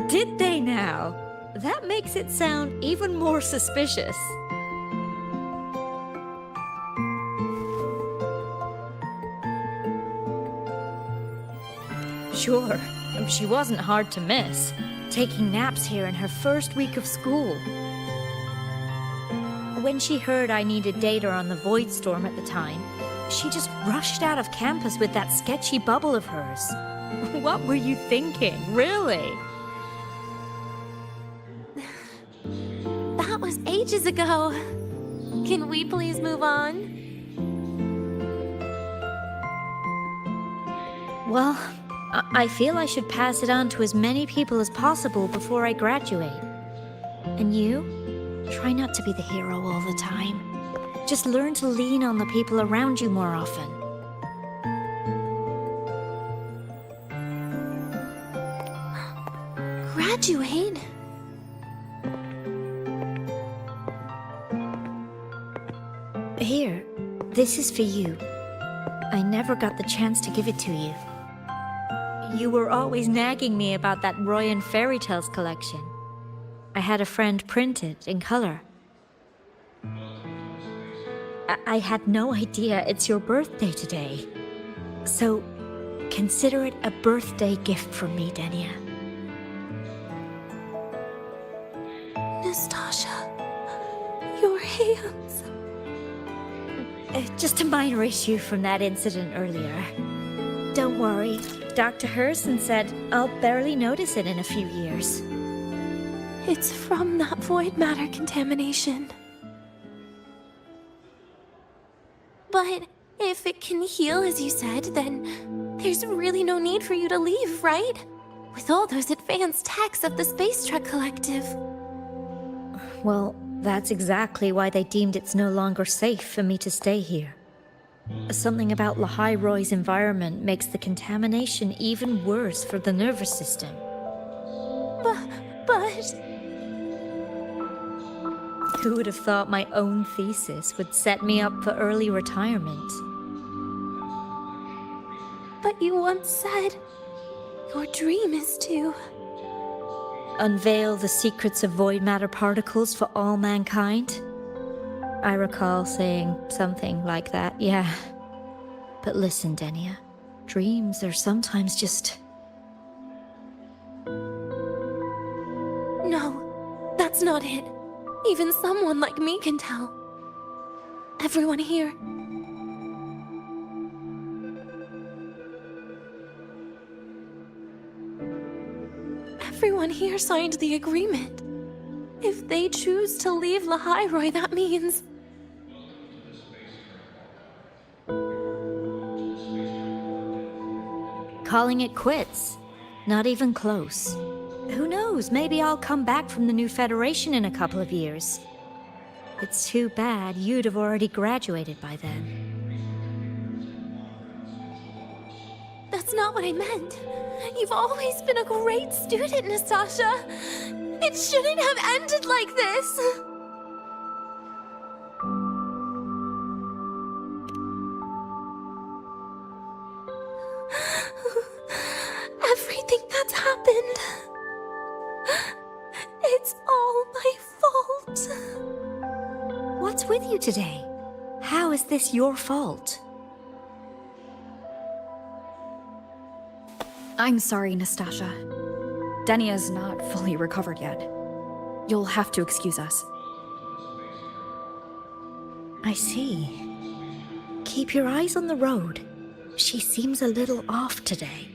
Did they now? That makes it sound even more suspicious. Sure, she wasn't hard to miss, taking naps here in her first week of school. When she heard I needed data on the Void Storm at the time, she just rushed out of campus with that sketchy bubble of hers. What were you thinking, really? That was ages ago. Can we please move on? Well, I feel I should pass it on to as many people as possible before I graduate. And you? Try not to be the hero all the time. Just learn to lean on the people around you more often. Graduate? Here, this is for you. I never got the chance to give it to you. You were always nagging me about that Roy and Fairy Tales collection. I had a friend print it in color. I had no idea it's your birthday today. So, consider it a birthday gift from me, Denia. Nastasha, your hands. Just a minor issue from that incident earlier. Don't worry, Dr. Herson said I'll barely notice it in a few years. It's from that void matter contamination. But if it can heal, as you said, then there's really no need for you to leave, right? With all those advanced techs of the Space Trek Collective. Well, that's exactly why they deemed it's no longer safe for me to stay here. Something about Lahai Roy's environment makes the contamination even worse for the nervous system. But... Who would have thought my own thesis would set me up for early retirement? But you once said your dream is to... unveil the secrets of void matter particles for all mankind? I recall saying something like that, yeah. But listen, Denia, dreams are sometimes just... No, that's not it. Even someone like me can tell. Everyone here. Everyone here signed the agreement. If they choose to leave Lahai Roy, that means... calling it quits. Not even close. Who knows, maybe I'll come back from the new Federation in a couple of years. It's too bad you'd have already graduated by then. That's not what I meant. You've always been a great student, Nastasha. It shouldn't have ended like this. Everything that's happened... it's all my fault. What's with you today? How is this your fault? I'm sorry, Nastasha. Denia's not fully recovered yet. You'll have to excuse us. I see. Keep your eyes on the road. She seems a little off today.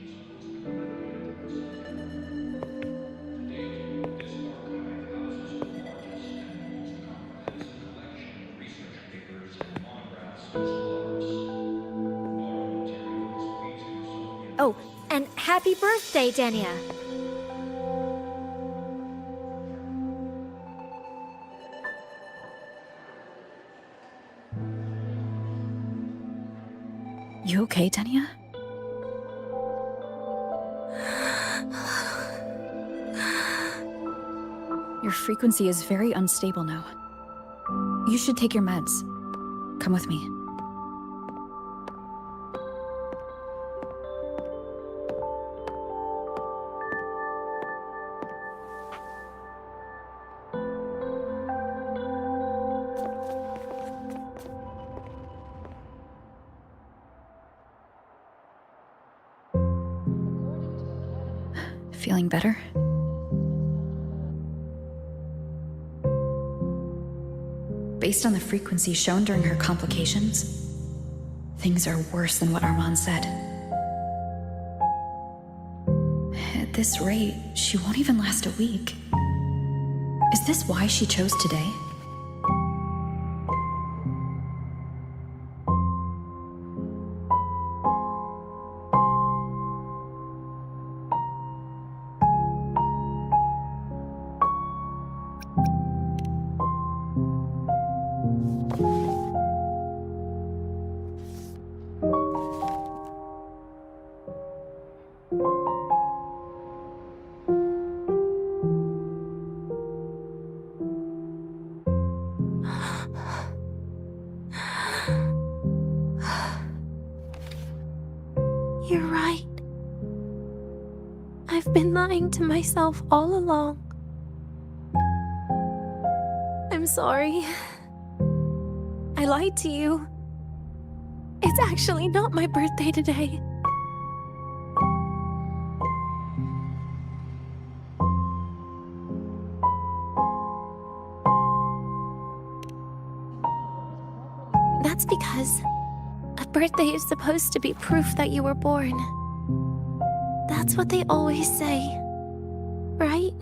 Oh, and happy birthday, Denia. You okay, Denia? Your frequency is very unstable now. You should take your meds. Come with me. Feeling better? Based on the frequency shown during her complications, things are worse than what Armand said. At this rate, she won't even last a week. Is this why she chose today? You're right. I've been lying to myself all along. I'm sorry. I lied to you. It's actually not my birthday today. That's because a birthday is supposed to be proof that you were born. That's what they always say, right?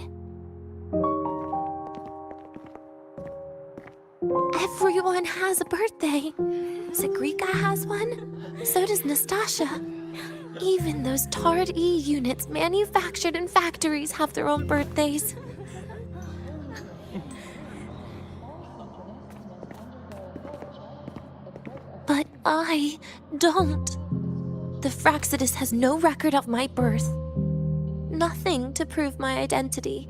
Everyone has a birthday. Zagrika has one, so does Nastasha. Even those tarred E units manufactured in factories have their own birthdays. But I don't. The Fraxidus has no record of my birth. Nothing to prove my identity.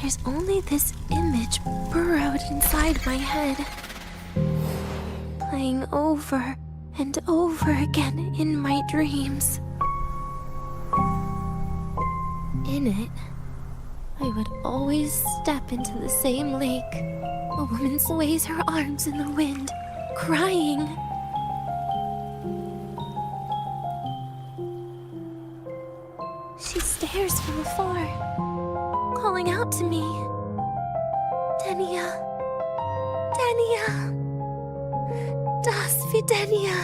There's only this image burrowed inside my head, playing over and over again in my dreams. In it, I would always step into the same lake. A woman sways her arms in the wind, crying. She stares from afar, calling out to me. Denia. Denia. Das wie Denia.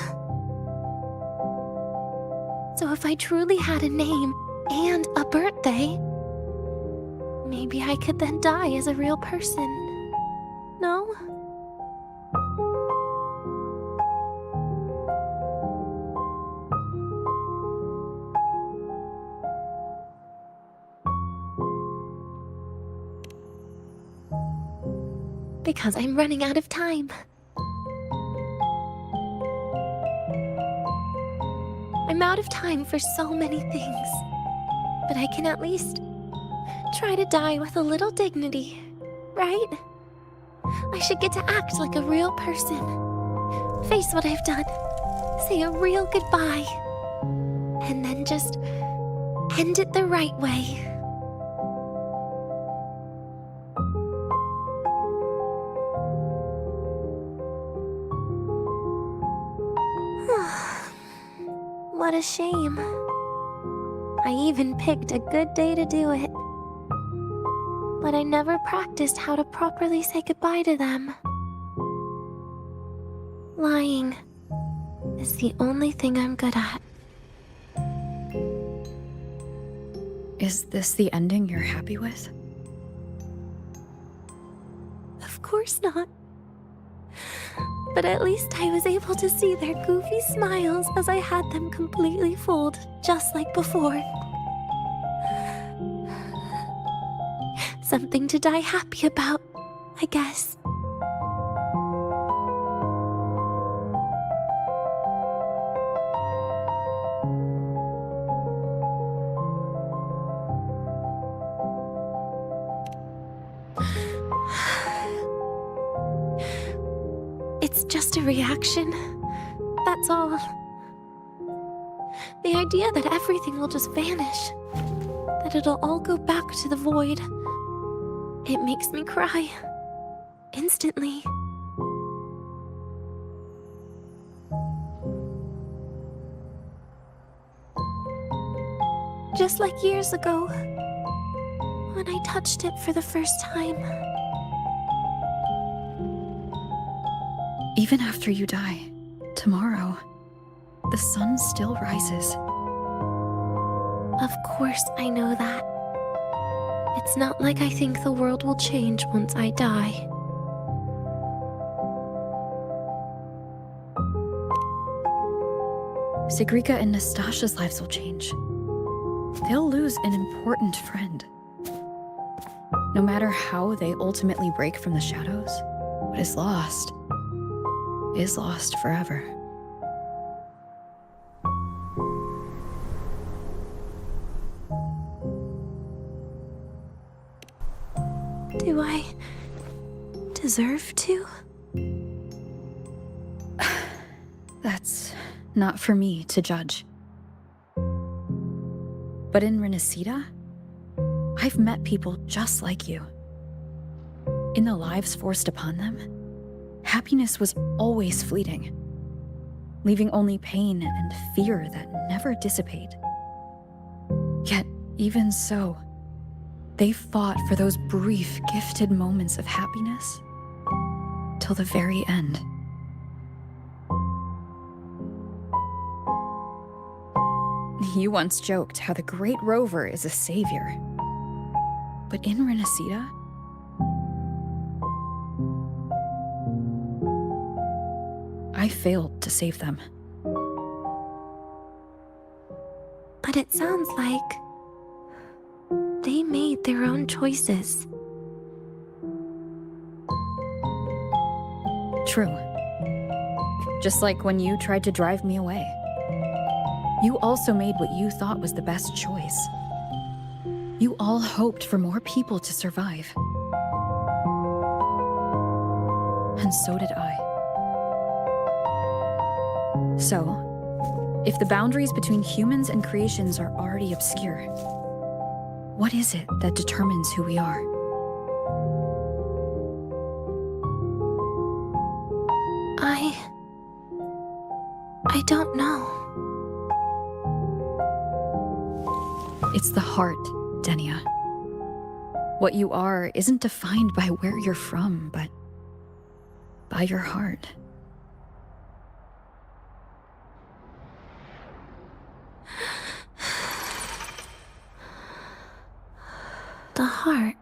So if I truly had a name and a birthday, maybe I could then die as a real person. No? Because I'm running out of time. I'm out of time for so many things, but I can at least try to die with a little dignity, right? I should get to act like a real person. Face what I've done. Say a real goodbye. And then just end it the right way. What a shame. I even picked a good day to do it. But I never practiced how to properly say goodbye to them. Lying is the only thing I'm good at. Is this the ending you're happy with? Of course not. But at least I was able to see their goofy smiles as I had them completely fooled, just like before. Something to die happy about, I guess. It's just a reaction. That's all. The idea that everything will just vanish, that it'll all go back to the void, it makes me cry. Instantly. Just like years ago, when I touched it for the first time. Even after you die, tomorrow, the sun still rises. Of course I know that. It's not like I think the world will change once I die. Sigrika and Nastasha's lives will change. They'll lose an important friend. No matter how they ultimately break from the shadows, what is lost forever. Do I deserve to? That's not for me to judge. But in Renacida, I've met people just like you. In the lives forced upon them, happiness was always fleeting, leaving only pain and fear that never dissipate. Yet, even so, they fought for those brief, gifted moments of happiness till the very end. You once joked how the great rover is a savior. But in Renacida, I failed to save them. But it sounds like they made their own choices. True. Just like when you tried to drive me away. You also made what you thought was the best choice. You all hoped for more people to survive. And so did I. So, if the boundaries between humans and creations are already obscure, what is it that determines who we are? I don't know. It's the heart, Denia. What you are isn't defined by where you're from, but by your heart. The heart.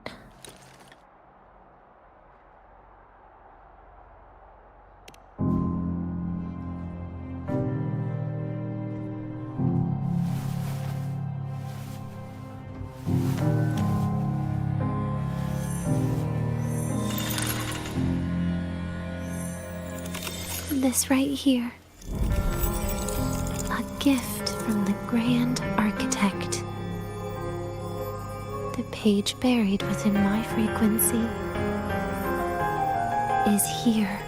This right here. A gift from the Grand Architect. The page buried within my frequency is here.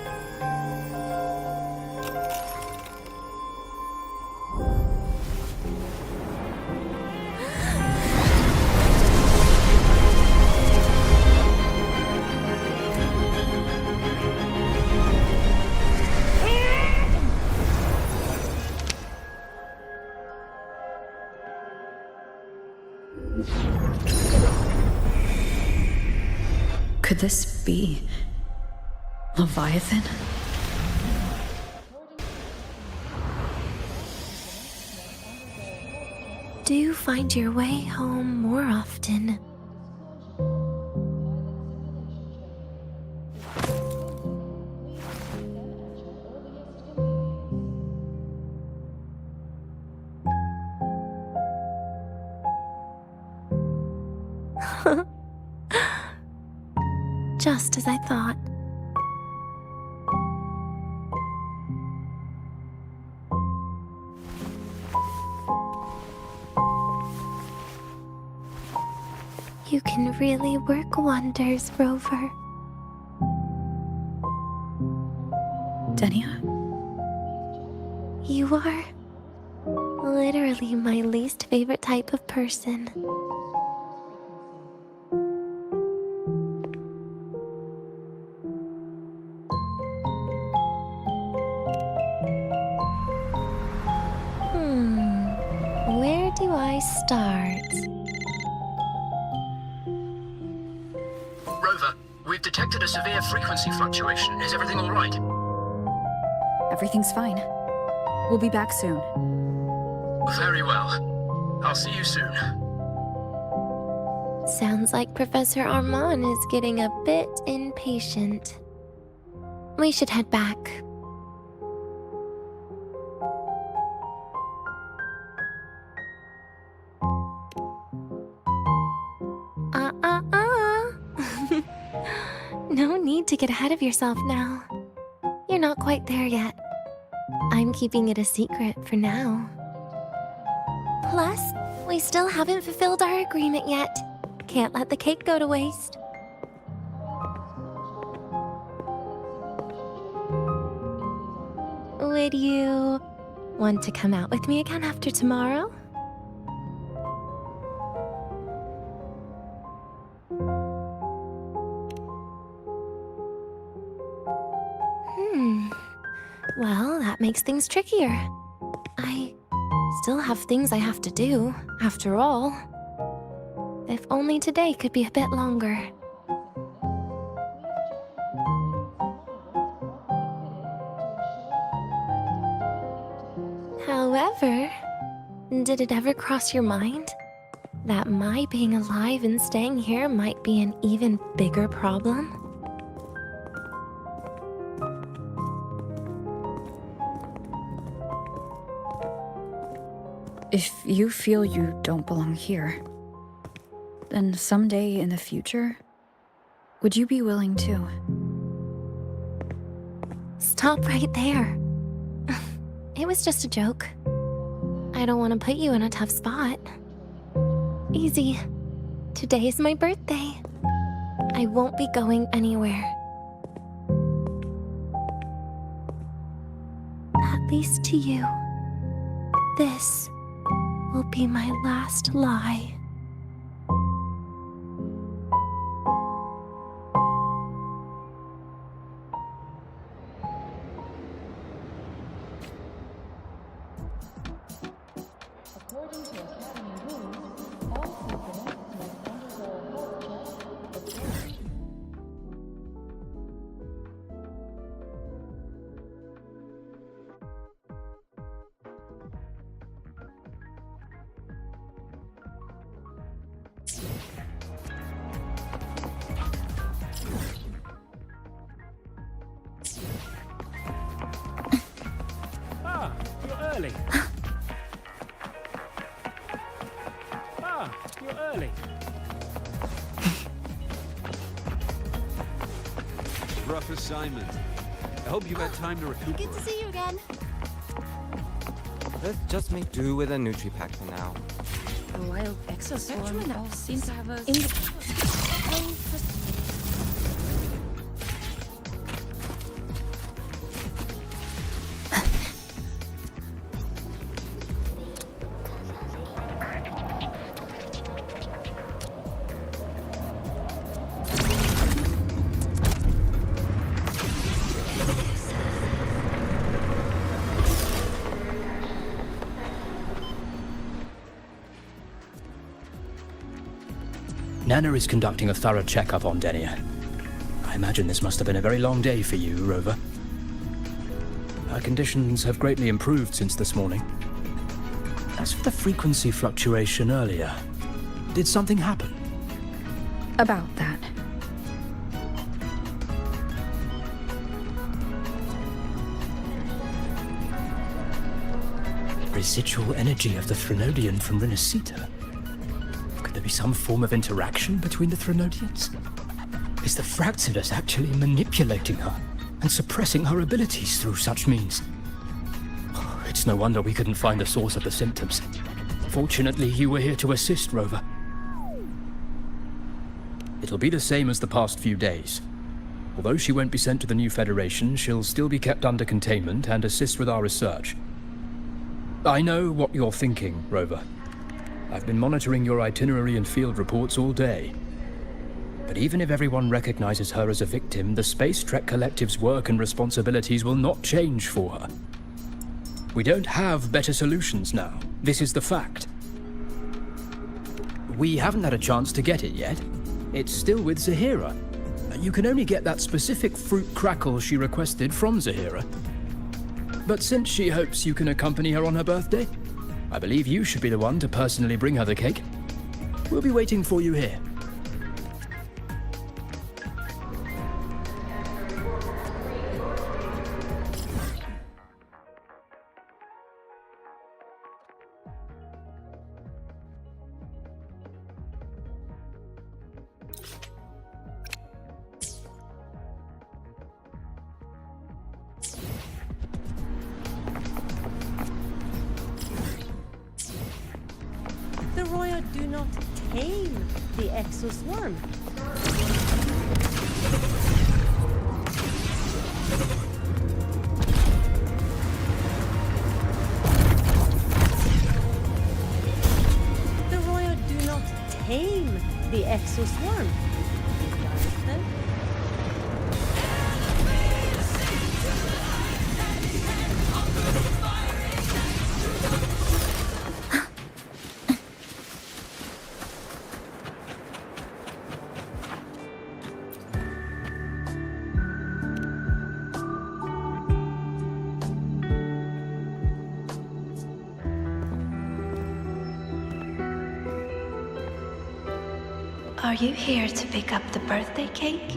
Could this be Leviathan? do find your way home more often. Just as I thought. You can really work wonders, Rover. Denia? You are literally my least favorite type of person. Where do I start? Rover, we've detected a severe frequency fluctuation. Is everything all right? Everything's fine. We'll be back soon. Very well. I'll see you soon. Sounds like Professor Armand is getting a bit impatient. We should head back. No need to get ahead of yourself now. You're not quite there yet. I'm keeping it a secret for now. Plus, we still haven't fulfilled our agreement yet. Can't let the cake go to waste. Would you want to come out with me again after tomorrow? Well, that makes things trickier. I still have things I have to do, after all. If only today could be a bit longer. However, did it ever cross your mind that my being alive and staying here might be an even bigger problem? If you feel you don't belong here, then someday in the future, would you be willing to? Stop right there. It was just a joke. I don't want to put you in a tough spot. Easy. Today is my birthday. I won't be going anywhere. At least to you. This will be my last lie. According to Academy rules, all students must undergo a health check before. Ah, you're early. You're early. Rough assignment. I hope you've had time to recuperate. Good to see you again. Let's just make do with a Nutri-Pack for now. The wild exoswarm all seem to have a... Nana is conducting a thorough checkup on Denia. I imagine this must have been a very long day for you, Rover. Her conditions have greatly improved since this morning. As for the frequency fluctuation earlier, did something happen? About that. Residual energy of the Threnodian from Renacita. Could there be some form of interaction between the Threnodians? Is the Fractidus actually manipulating her and suppressing her abilities through such means? It's no wonder we couldn't find the source of the symptoms. Fortunately, you were here to assist, Rover. It'll be the same as the past few days. Although she won't be sent to the new Federation, she'll still be kept under containment and assist with our research. I know what you're thinking, Rover. I've been monitoring your itinerary and field reports all day. But even if everyone recognizes her as a victim, the Space Trek Collective's work and responsibilities will not change for her. We don't have better solutions now. This is the fact. We haven't had a chance to get it yet. It's still with Zahira. You can only get that specific fruit crackle she requested from Zahira. But since she hopes you can accompany her on her birthday, I believe you should be the one to personally bring her the cake. We'll be waiting for you here. The Roya do not tame the exoswarm. The Roya do not tame the exoswarm. Then? Are you here to pick up the birthday cake?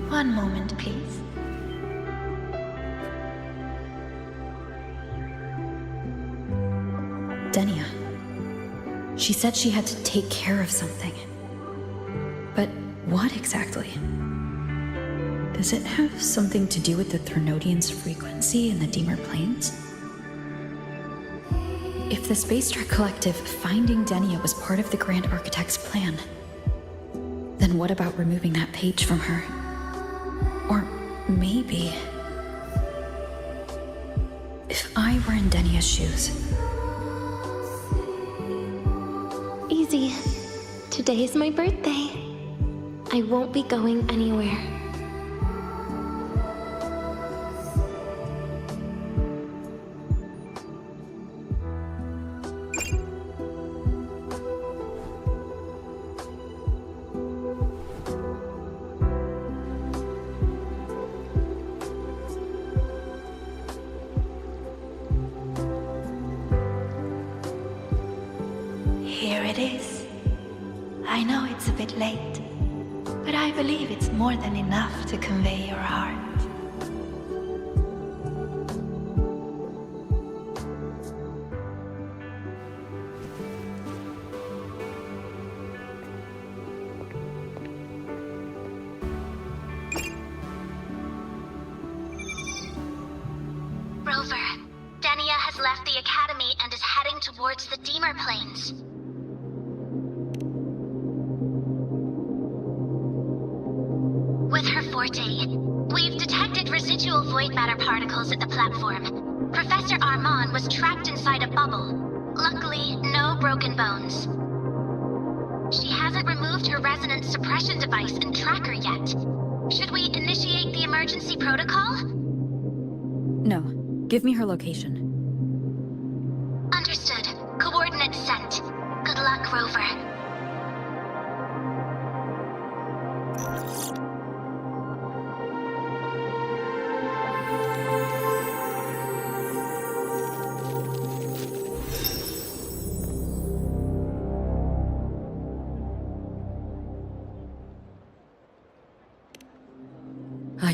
One moment, please. Denia. She said she had to take care of something. But what exactly? Does it have something to do with the Threnodian's frequency in the Deemer Plains? If the Space Trek Collective finding Denia was part of the Grand Architect's plan, then what about removing that page from her? Or maybe... if I were in Denia's shoes... Easy. Today is my birthday. I won't be going anywhere. Here it is. I know it's a bit late, but I believe it's more than enough to convey your heart. Rover, Denia has left the Academy and is heading towards the Deemer Plains. With her forte, we've detected residual void matter particles at the platform. Professor Armand was trapped inside a bubble. Luckily, no broken bones. She hasn't removed her resonance suppression device and tracker yet. Should we initiate the emergency protocol? No. Give me her location. Understood. Coordinates sent. Good luck, Rover.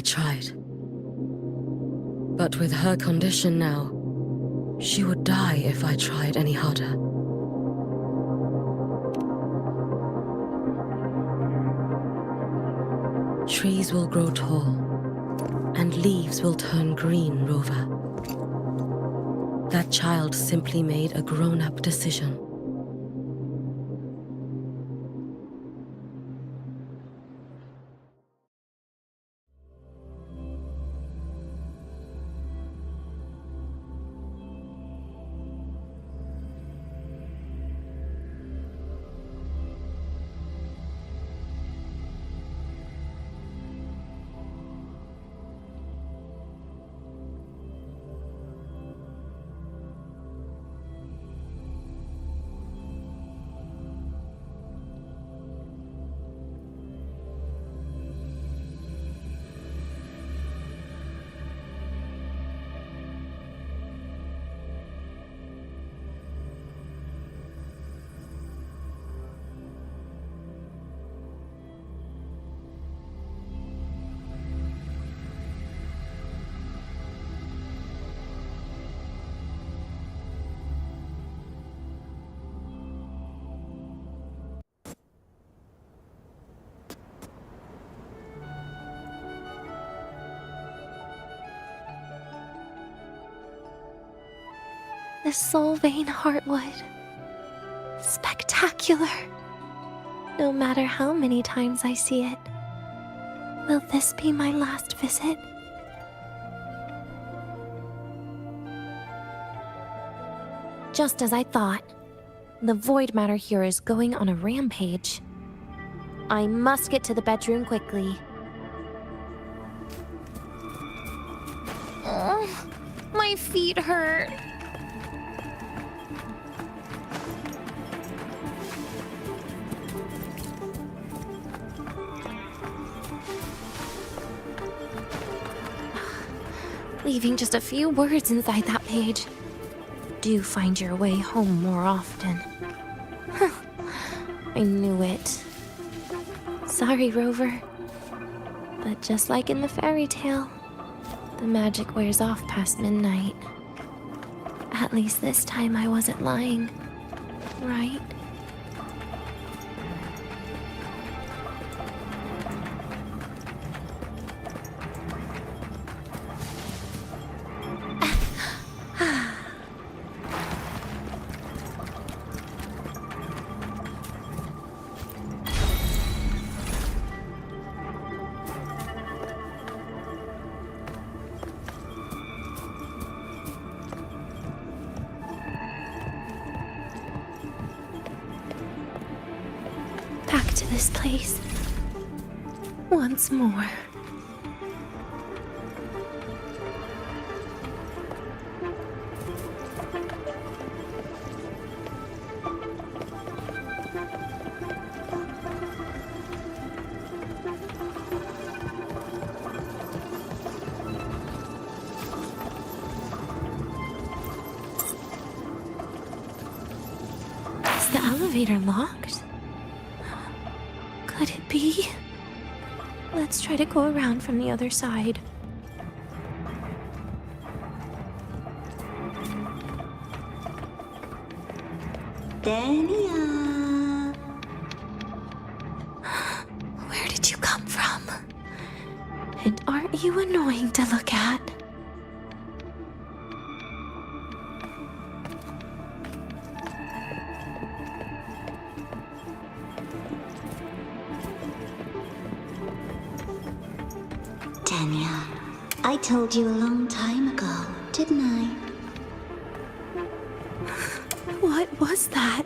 I tried. But with her condition now, she would die if I tried any harder. Trees will grow tall, and leaves will turn green, Rover. That child simply made a grown-up decision. The soul vein heartwood. Spectacular. No matter how many times I see it. Will this be my last visit? Just as I thought. The void matter here is going on a rampage. I must get to the bedroom quickly. Ugh, my feet hurt. Leaving just a few words inside that page. Do find your way home more often. I knew it. Sorry, Rover. But just like in the fairy tale, the magic wears off past midnight. At least this time I wasn't lying, right? Back to this place. Once more. Is the elevator locked? Could it be? Let's try to go around from the other side. Denia! Where did you come from? And aren't you annoying to look at? Denia, I told you a long time ago, didn't I? What was that?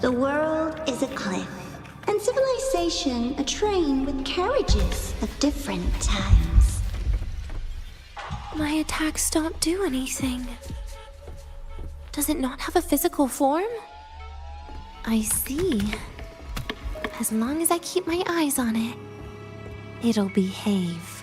The world is a cliff, and civilization a train with carriages of different times. My attacks don't do anything. Does it not have a physical form? I see. As long as I keep my eyes on it, it'll behave.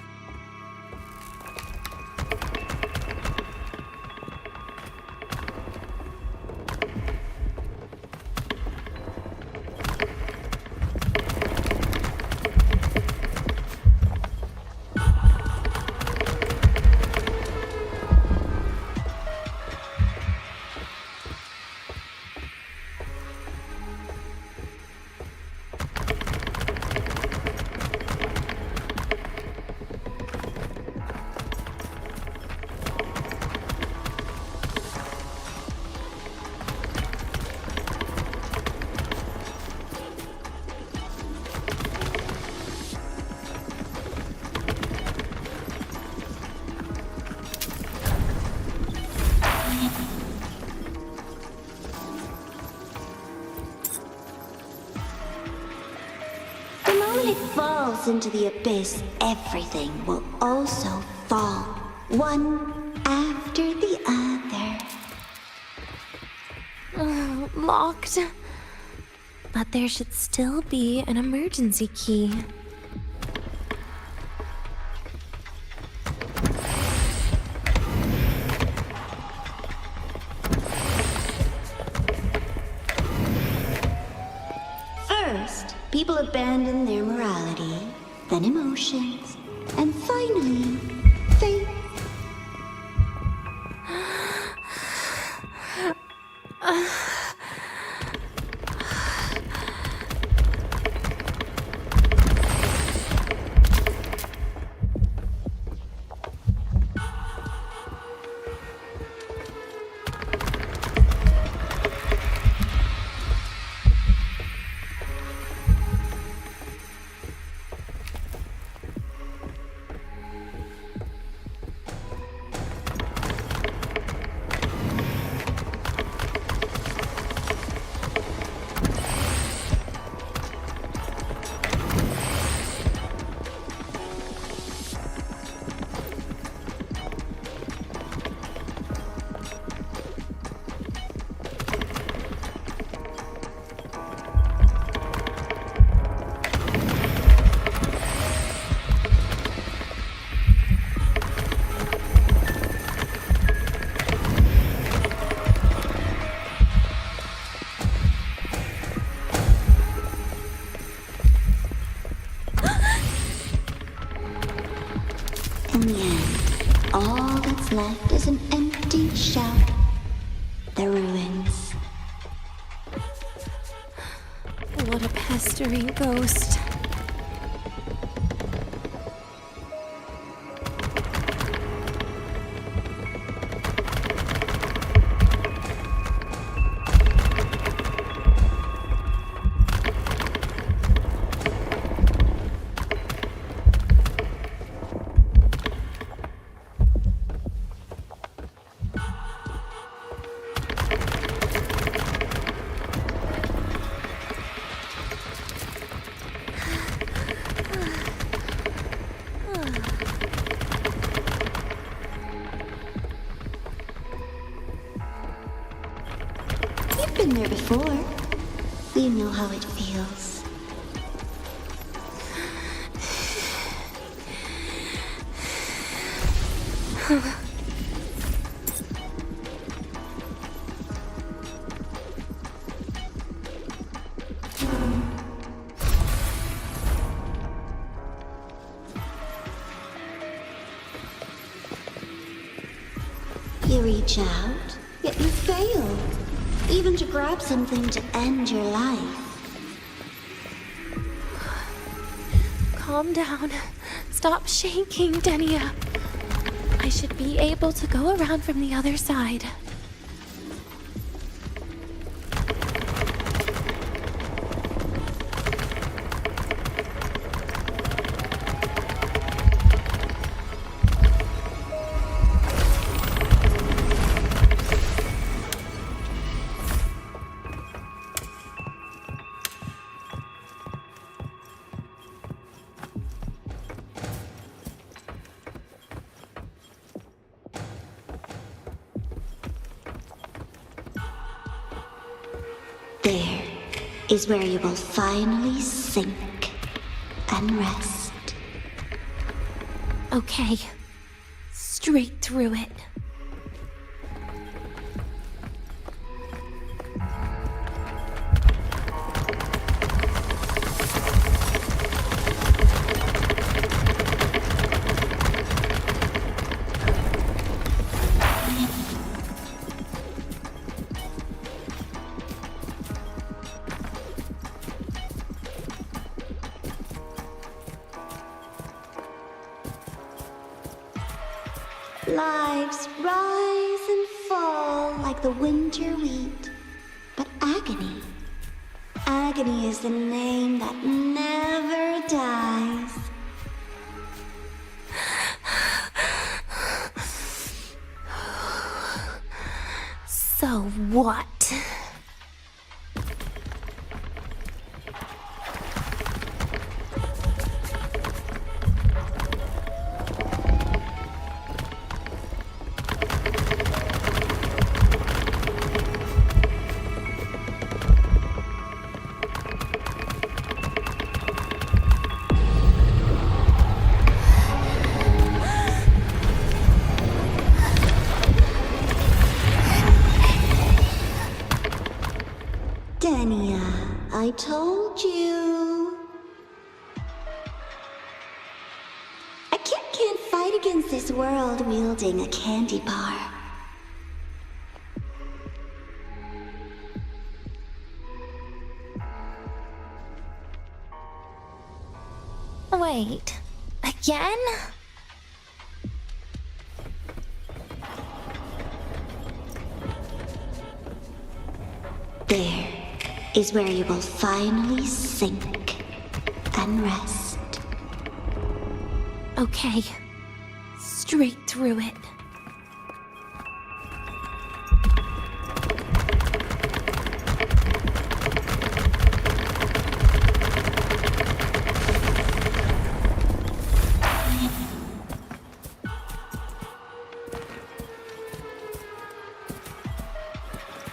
When it falls into the abyss, everything will also fall, one after the other. Locked. But there should still be an emergency key. First, people abandon their morality, then emotions, and finally, faith. In the end, all that's left is an empty shell. The ruins. What a pestering ghost. You've been there before. You know how it feels. You reach out, yet you fail. Even to grab something to end your life. Calm down. Stop shaking, Denia. I should be able to go around from the other side. There is where you will finally sink and rest. Okay. Straight through it. Lives rise and fall like the winter wheat. But agony, agony is the name that never dies. So what? Denia, I told you. A kid can't fight against this world wielding a candy bar. Wait. Again? There is where you will finally sink and rest. Okay. Straight through it.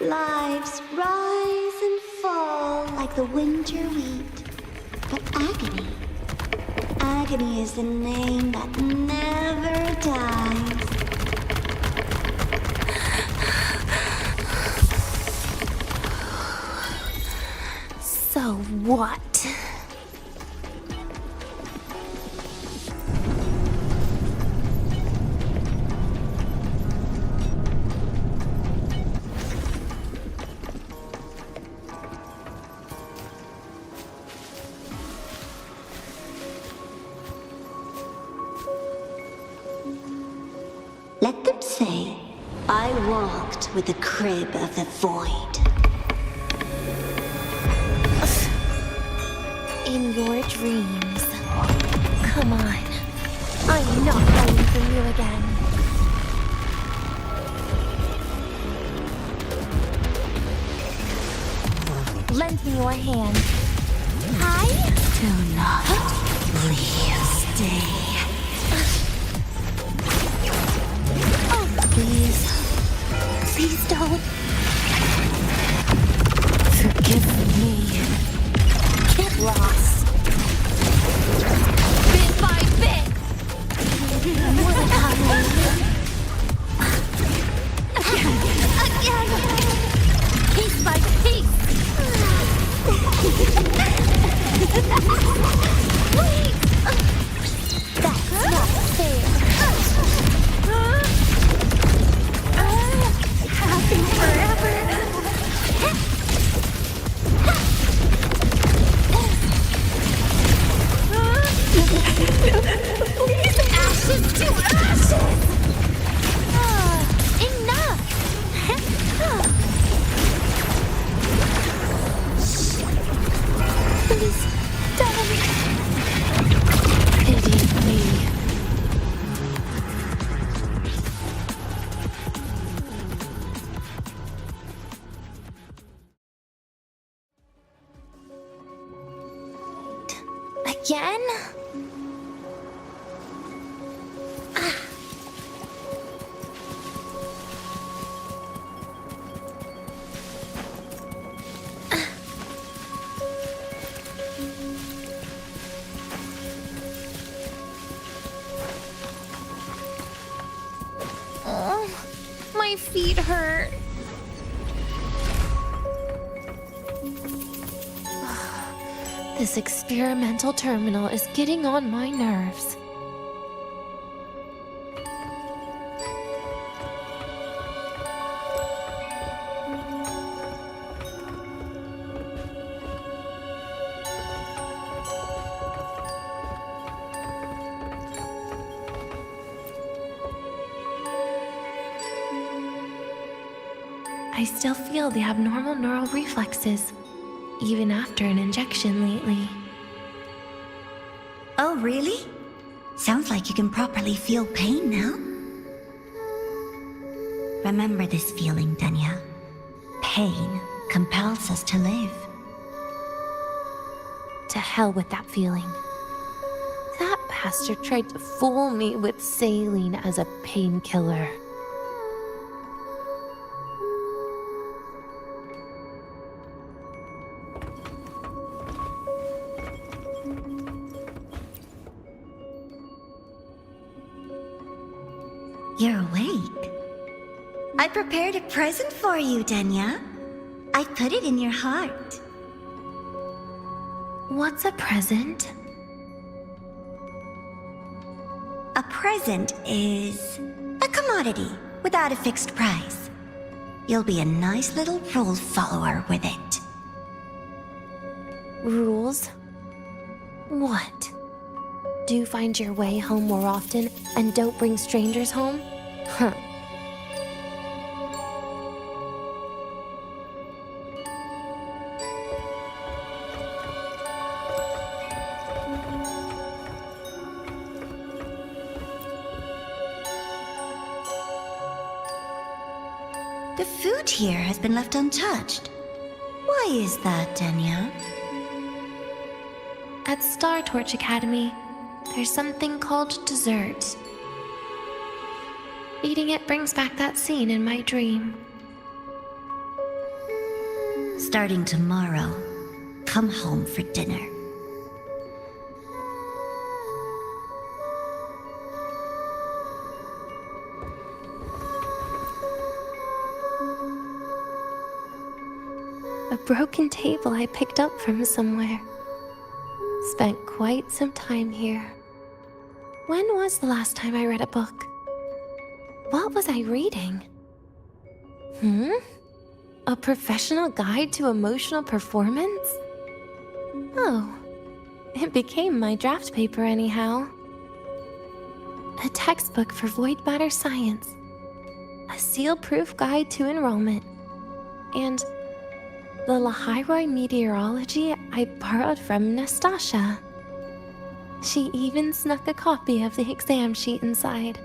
Lives rise and fall like the winter wheat. But agony, agony is the name that never dies. So what? Let them say, I walked with the crib of the void. In your dreams. Come on. I'm not running from you again. Lend me your hand. Hi? Do not leave. Stay. Please. Please don't. Forgive me. Get lost. Bit by bit. More than halfway. Again. Piece by piece. Wait. That's not fair. Happy forever. Ashes to ashes! Enough! Please, don't. Pity me. Again? feet hurt. This experimental terminal is getting on my nerves. I still feel the abnormal neural reflexes, even after an injection lately. Oh, really? Sounds like you can properly feel pain now. Remember this feeling, Denia. Pain compels us to live. To hell with that feeling. That bastard tried to fool me with saline as a painkiller. You're awake. I prepared a present for you, Denia. I put it in your heart. What's a present? A present is a commodity without a fixed price. You'll be a nice little rule follower with it. Rules? What? Do you find your way home more often and don't bring strangers home? Huh. The food here has been left untouched. Why is that, Denia? At Star Torch Academy, there's something called dessert. Eating it brings back that scene in my dream. Starting tomorrow, come home for dinner. A broken table I picked up from somewhere. Spent quite some time here. When was the last time I read a book? What was I reading? A professional guide to emotional performance? Oh, it became my draft paper anyhow. A textbook for void matter science. A seal-proof guide to enrollment. And the Lahairoi meteorology I borrowed from Nastasha. She even snuck a copy of the exam sheet inside.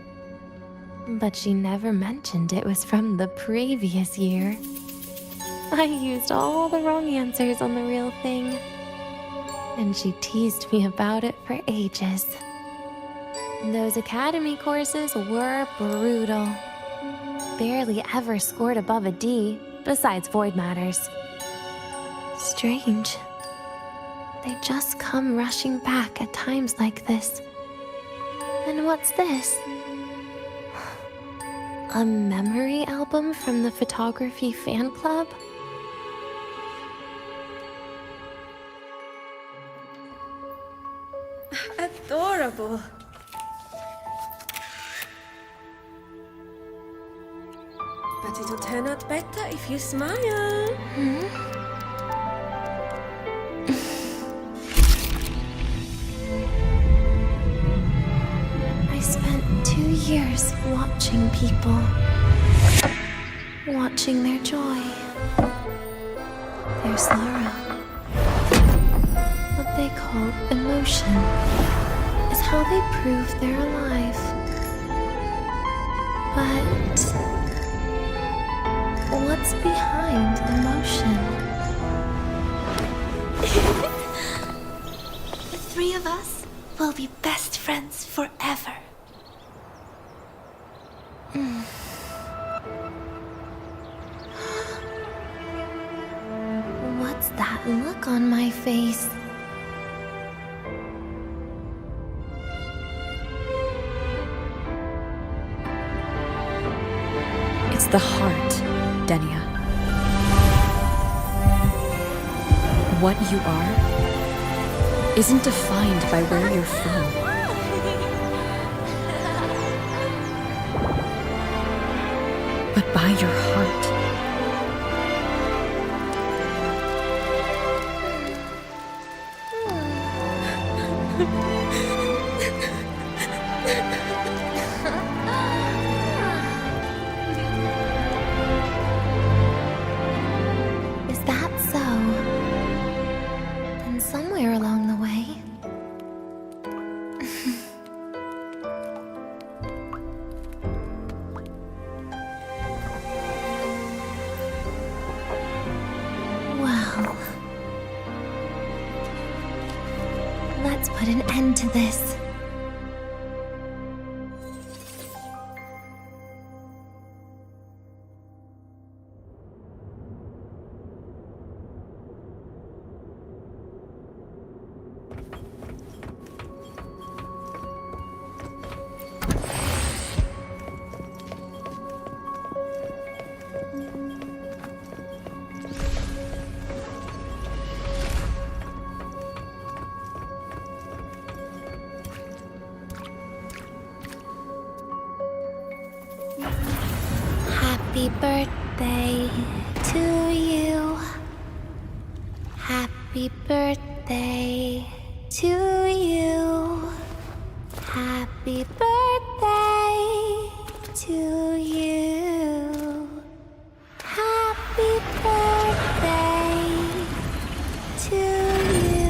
But she never mentioned it was from the previous year. I used all the wrong answers on the real thing. And she teased me about it for ages. Those academy courses were brutal. Barely ever scored above a D, besides void matters. Strange. They just come rushing back at times like this. And what's this? A memory album from the photography fan club? Adorable. But it'll turn out better if you smile. I spent 2 years watching people. Watching their joy. Their sorrow. What they call emotion is how they prove they're alive. But what's behind emotion? The three of us will be best friends forever. What's that look on my face? It's the heart, Denia. What you are isn't defined by where you're from. But by your heart. Is that so? Then somewhere along the way... Well... Let's put an end to this. Happy birthday to you. Happy birthday to you. Happy birthday to you. Happy birthday to you.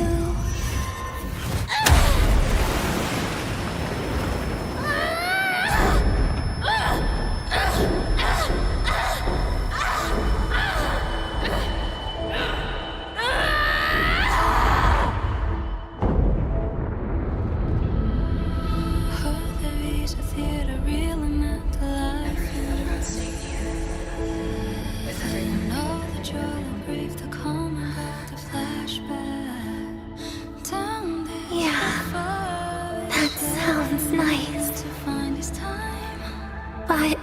But...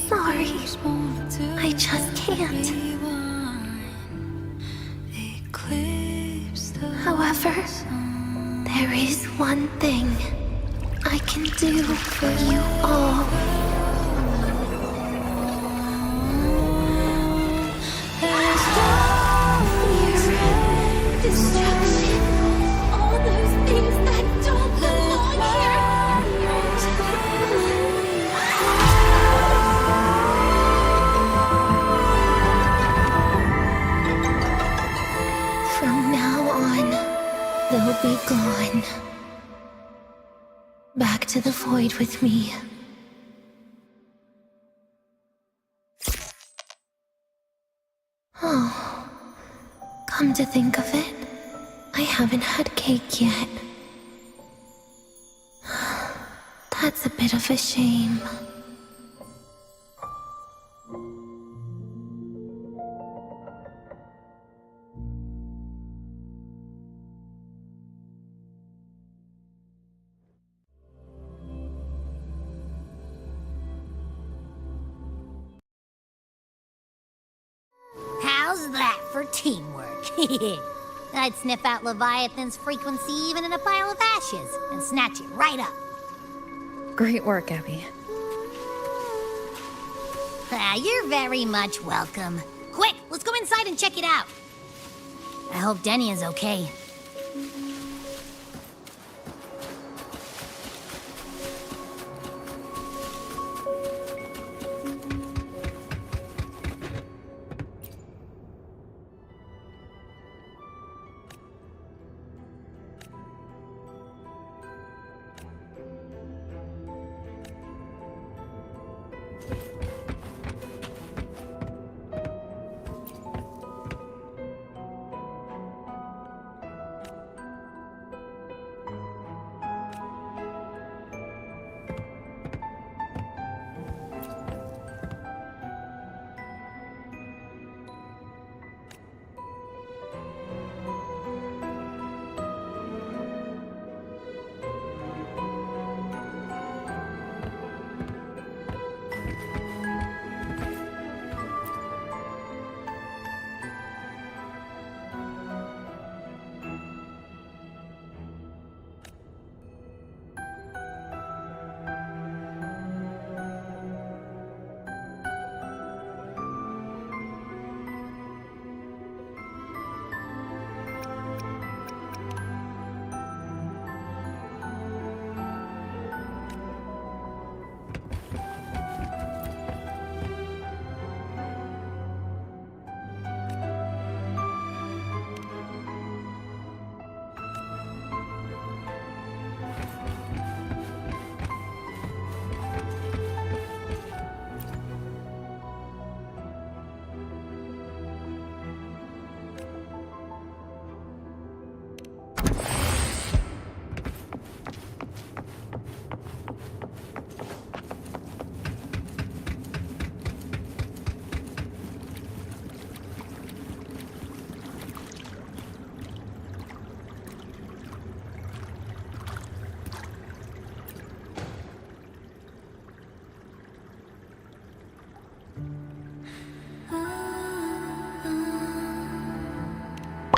sorry. I just can't. However, there is one thing I can do for you all. Destruction. All those things that don't belong here. From now on, they'll be gone. Back to the void with me. Oh, come to think of it, I haven't had cake yet. That's a bit of a shame. How's that for teamwork? I'd sniff out Leviathan's frequency even in a pile of ashes and snatch it right up. Great work, Abby. You're very much welcome. Quick, let's go inside and check it out. I hope Denia's okay.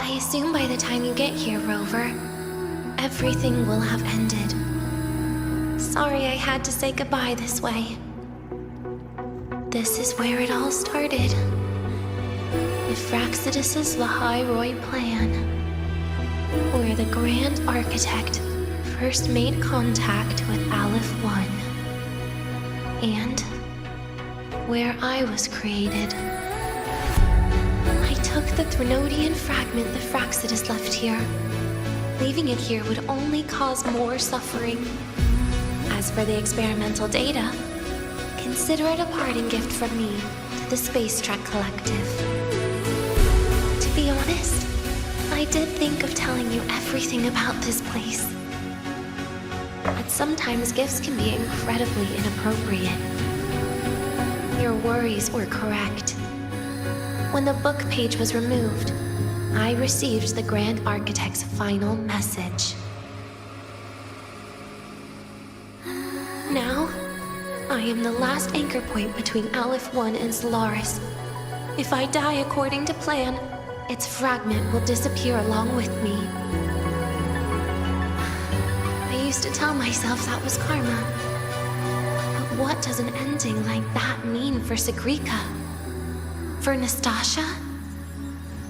I assume by the time you get here, Rover, everything will have ended. Sorry I had to say goodbye this way. This is where it all started. Euphraxidus's Lahairoi plan, where the Grand Architect first made contact with Aleph 1, and where I was created. I took the Threnodian fragment the Fraxidus left here. Leaving it here would only cause more suffering. As for the experimental data, consider it a parting gift from me to the Space Trek Collective. To be honest, I did think of telling you everything about this place. But sometimes gifts can be incredibly inappropriate. Your worries were correct. When the book page was removed, I received the Grand Architect's final message. Now, I am the last anchor point between Aleph 1 and Solaris. If I die according to plan, its fragment will disappear along with me. I used to tell myself that was karma. But what does an ending like that mean for Sigrika? For Nastasha?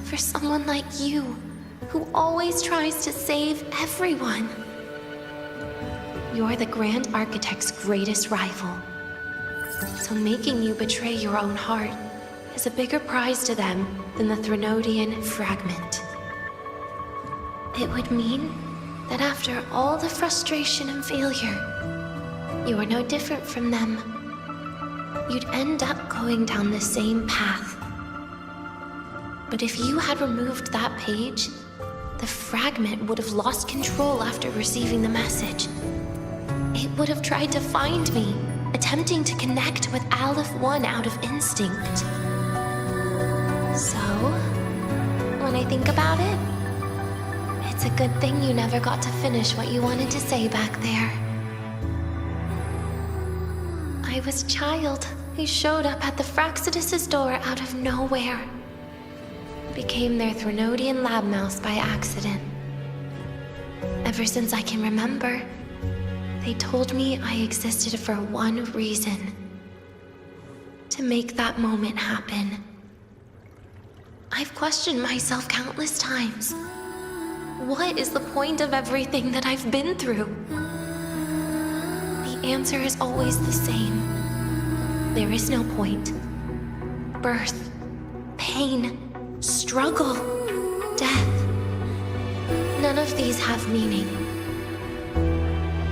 For someone like you, who always tries to save everyone? You're the Grand Architect's greatest rival. So making you betray your own heart is a bigger prize to them than the Threnodian fragment. It would mean that after all the frustration and failure, you are no different from them. You'd end up going down the same path. But if you had removed that page, the fragment would have lost control after receiving the message. It would have tried to find me, attempting to connect with Aleph 1 out of instinct. So, when I think about it, it's a good thing you never got to finish what you wanted to say back there. I was a child who showed up at the Fraxidus' door out of nowhere. Became their Threnodian lab mouse by accident. Ever since I can remember, they told me I existed for one reason. To make that moment happen. I've questioned myself countless times. What is the point of everything that I've been through? The answer is always the same. There is no point. Birth, pain, struggle, death. None of these have meaning.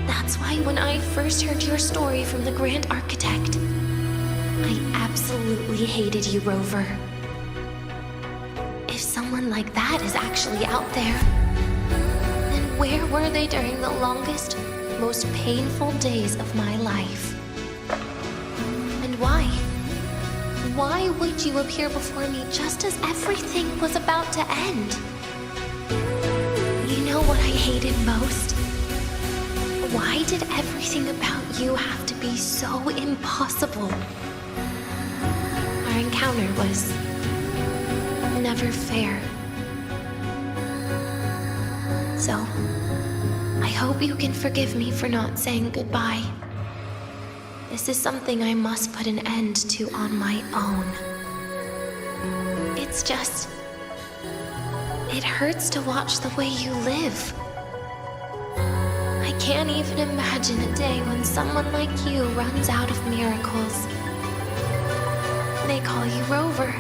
That's why when I first heard your story from the Grand Architect, I absolutely hated you, Rover. If someone like that is actually out there, then where were they during the longest, most painful days of my life? And why? Why would you appear before me just as everything was about to end? You know what I hated most? Why did everything about you have to be so impossible? Our encounter was never fair. So, I hope you can forgive me for not saying goodbye. This is something I must put an end to on my own. It's just... it hurts to watch the way you live. I can't even imagine a day when someone like you runs out of miracles. They call you Rover,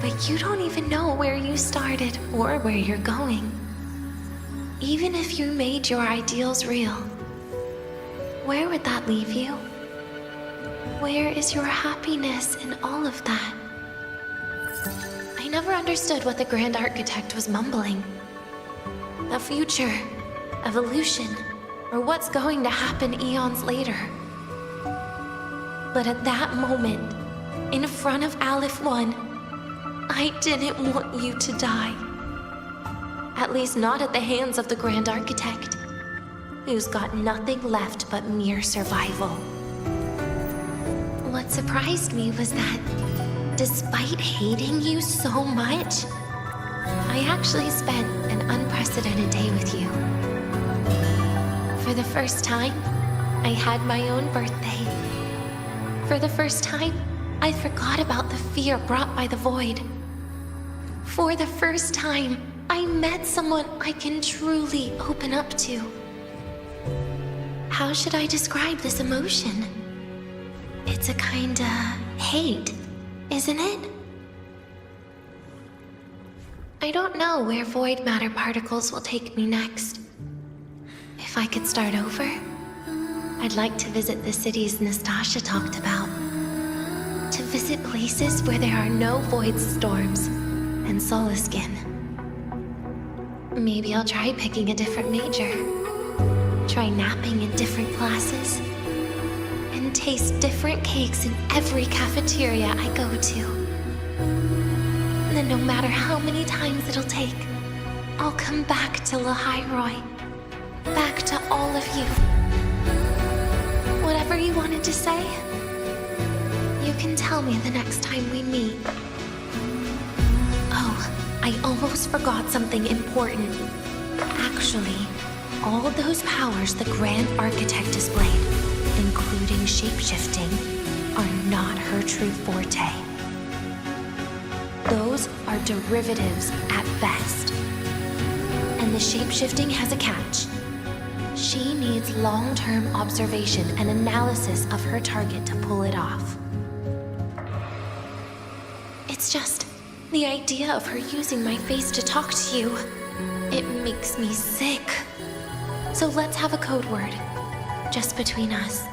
but you don't even know where you started or where you're going. Even if you made your ideals real, where would that leave you? Where is your happiness in all of that? I never understood what the Grand Architect was mumbling. The future, evolution, or what's going to happen eons later. But at that moment, in front of Aleph 1, I didn't want you to die. At least not at the hands of the Grand Architect, who's got nothing left but mere survival. What surprised me was that, despite hating you so much, I actually spent an unprecedented day with you. For the first time, I had my own birthday. For the first time, I forgot about the fear brought by the void. For the first time, I met someone I can truly open up to. How should I describe this emotion? It's a kinda hate, isn't it? I don't know where void matter particles will take me next. If I could start over, I'd like to visit the cities Nastasha talked about. To visit places where there are no void storms and Solaskin. Maybe I'll try picking a different major. Try napping in different classes. And taste different cakes in every cafeteria I go to. And then no matter how many times it'll take, I'll come back to Lahairoi. Back to all of you. Whatever you wanted to say, you can tell me the next time we meet. Oh, I almost forgot something important. Actually, all those powers the Grand Architect displayed, including shapeshifting, are not her true forte. Those are derivatives at best. And the shapeshifting has a catch. She needs long-term observation and analysis of her target to pull it off. It's just the idea of her using my face to talk to you. It makes me sick. So let's have a code word, just between us.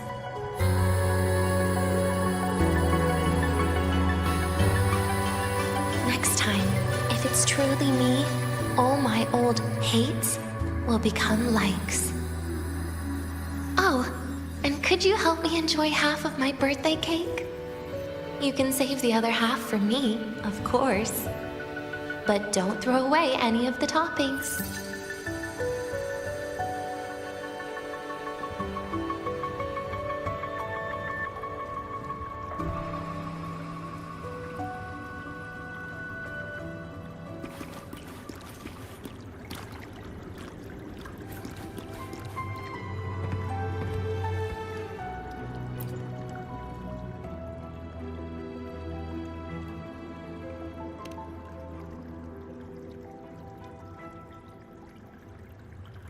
Next time, if it's truly me, all my old hates will become likes. Oh, and could you help me enjoy half of my birthday cake? You can save the other half for me, of course. But don't throw away any of the toppings.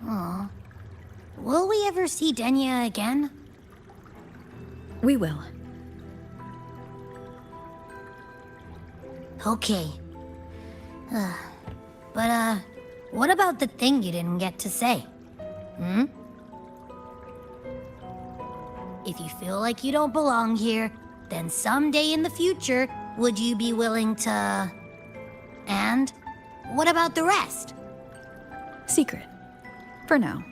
Aw. Will we ever see Denia again? We will. Okay. But, what about the thing you didn't get to say? Hmm? If you feel like you don't belong here, then someday in the future, would you be willing to... And? What about the rest? Secret. For now.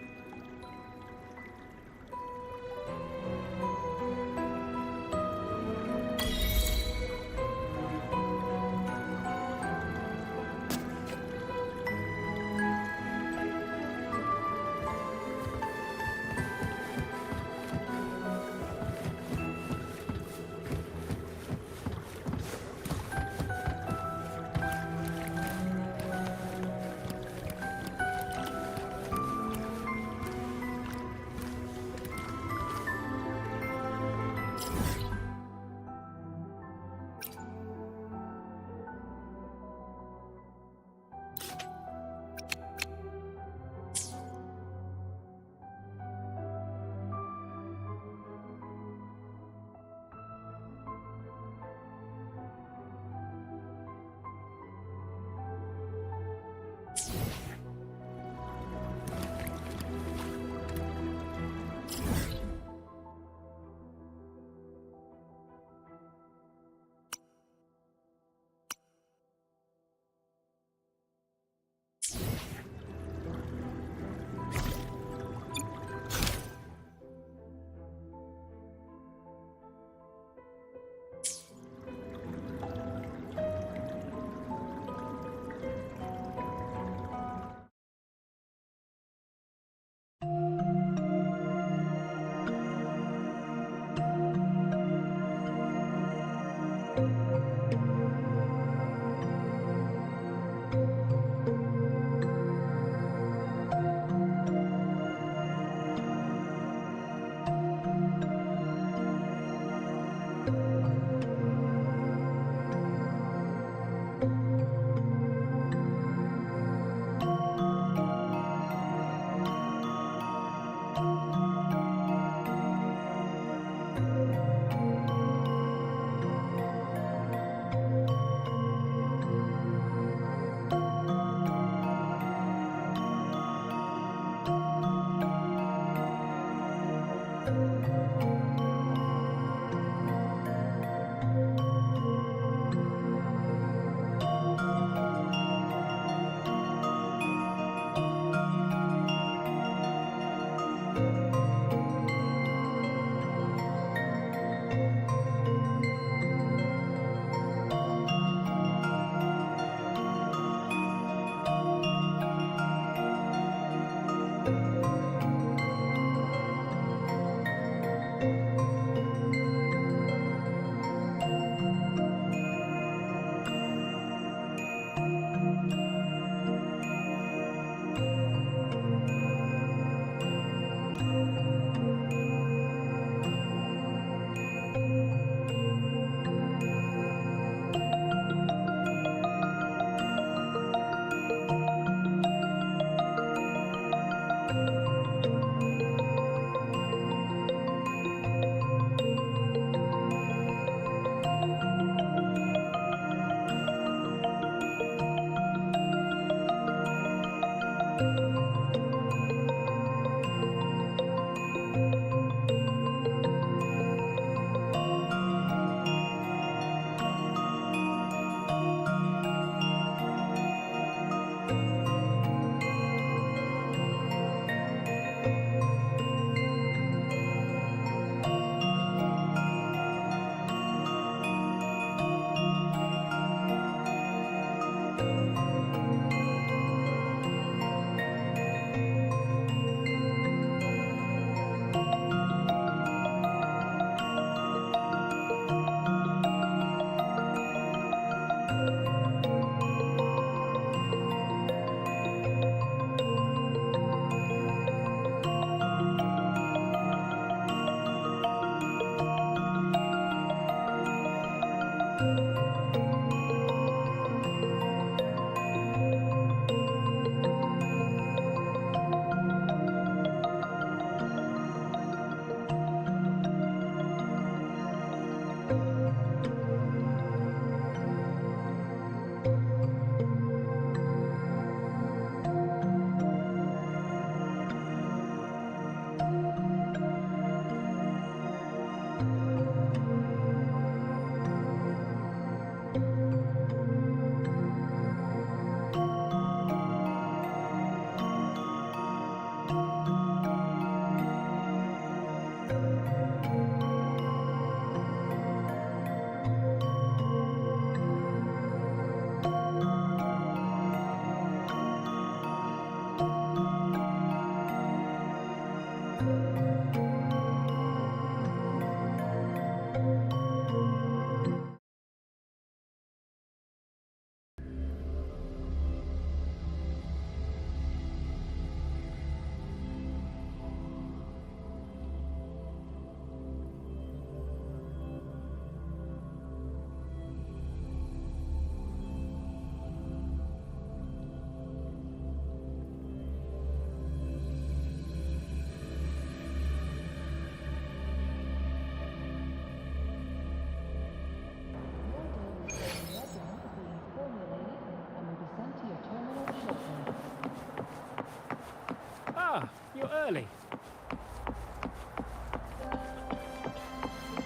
You're early.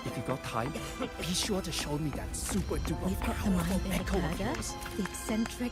If you got time, be sure to show me that super duper We've got the powerful mind-bending echo of herder, yours. the eccentric.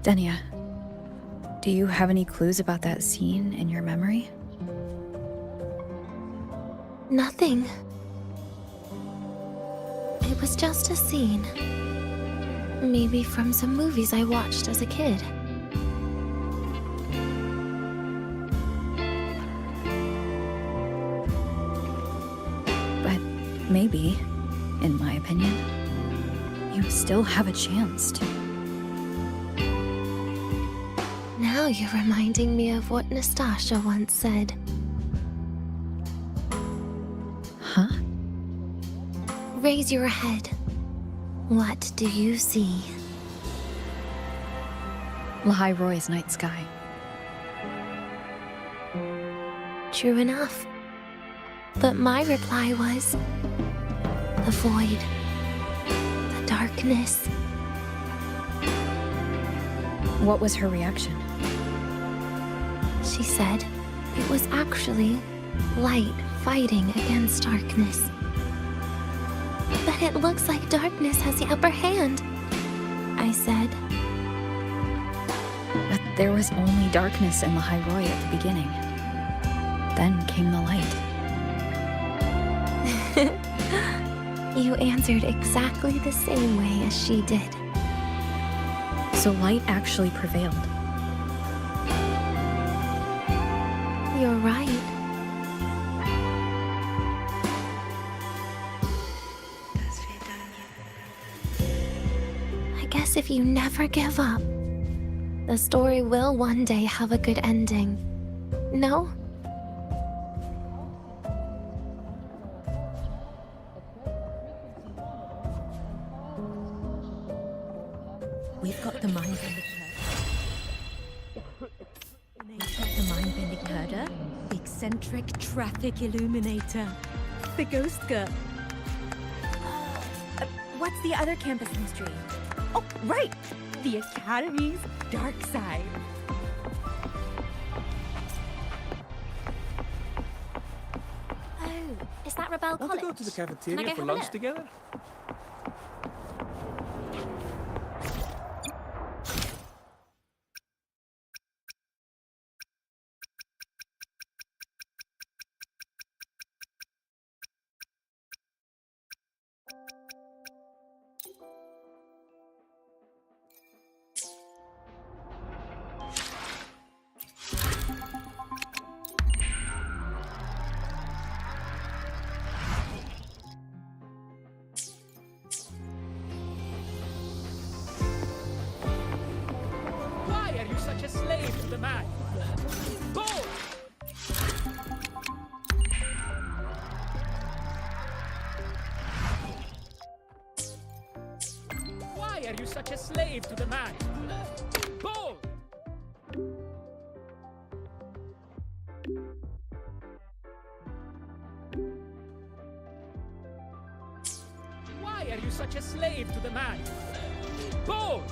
Denia, do you have any clues about that scene in your memory? Nothing. It was just a scene. Maybe from some movies I watched as a kid. But maybe, in my opinion, you still have a chance to. Now you're reminding me of what Nastasha once said. Huh? Raise your head. What do you see? Lahai Roy's night sky. True enough. But my reply was... the void. The darkness. What was her reaction? she said it was actually light fighting against darkness. But it looks like darkness has the upper hand, I said. But there was only darkness in the High Roy at the beginning. Then came the light. You answered exactly the same way as she did. So light actually prevailed. You're right. I guess if you never give up, the story will one day have a good ending. No? We've got the mind-bending herder, the eccentric traffic illuminator, the ghost girl. What's the other campus mystery? Oh, right! The Academy's dark side. Oh, is that Rebel Want College? to go to the Can I cafeteria go for have a lunch look? together? Why are you such a slave to the man? Go! Why are you such a slave to the man? Go! Why are you such a slave to the man? Go!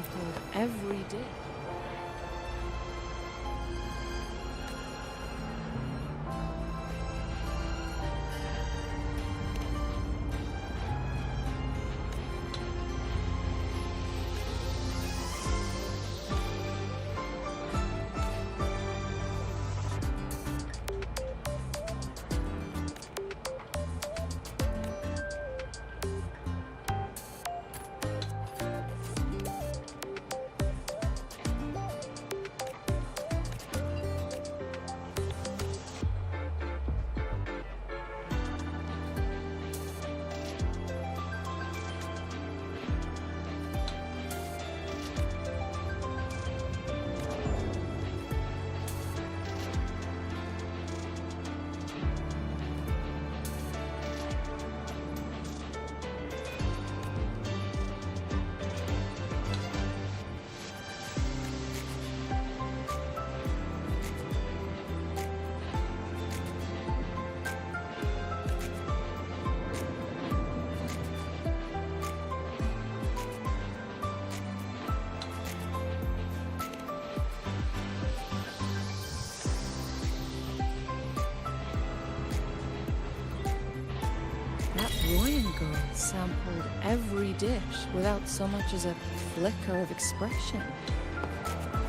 sampled every dish. Royal girl sampled every dish without so much as a flicker of expression.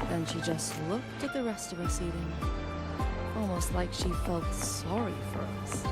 Then she just looked at the rest of us eating, almost like she felt sorry for us.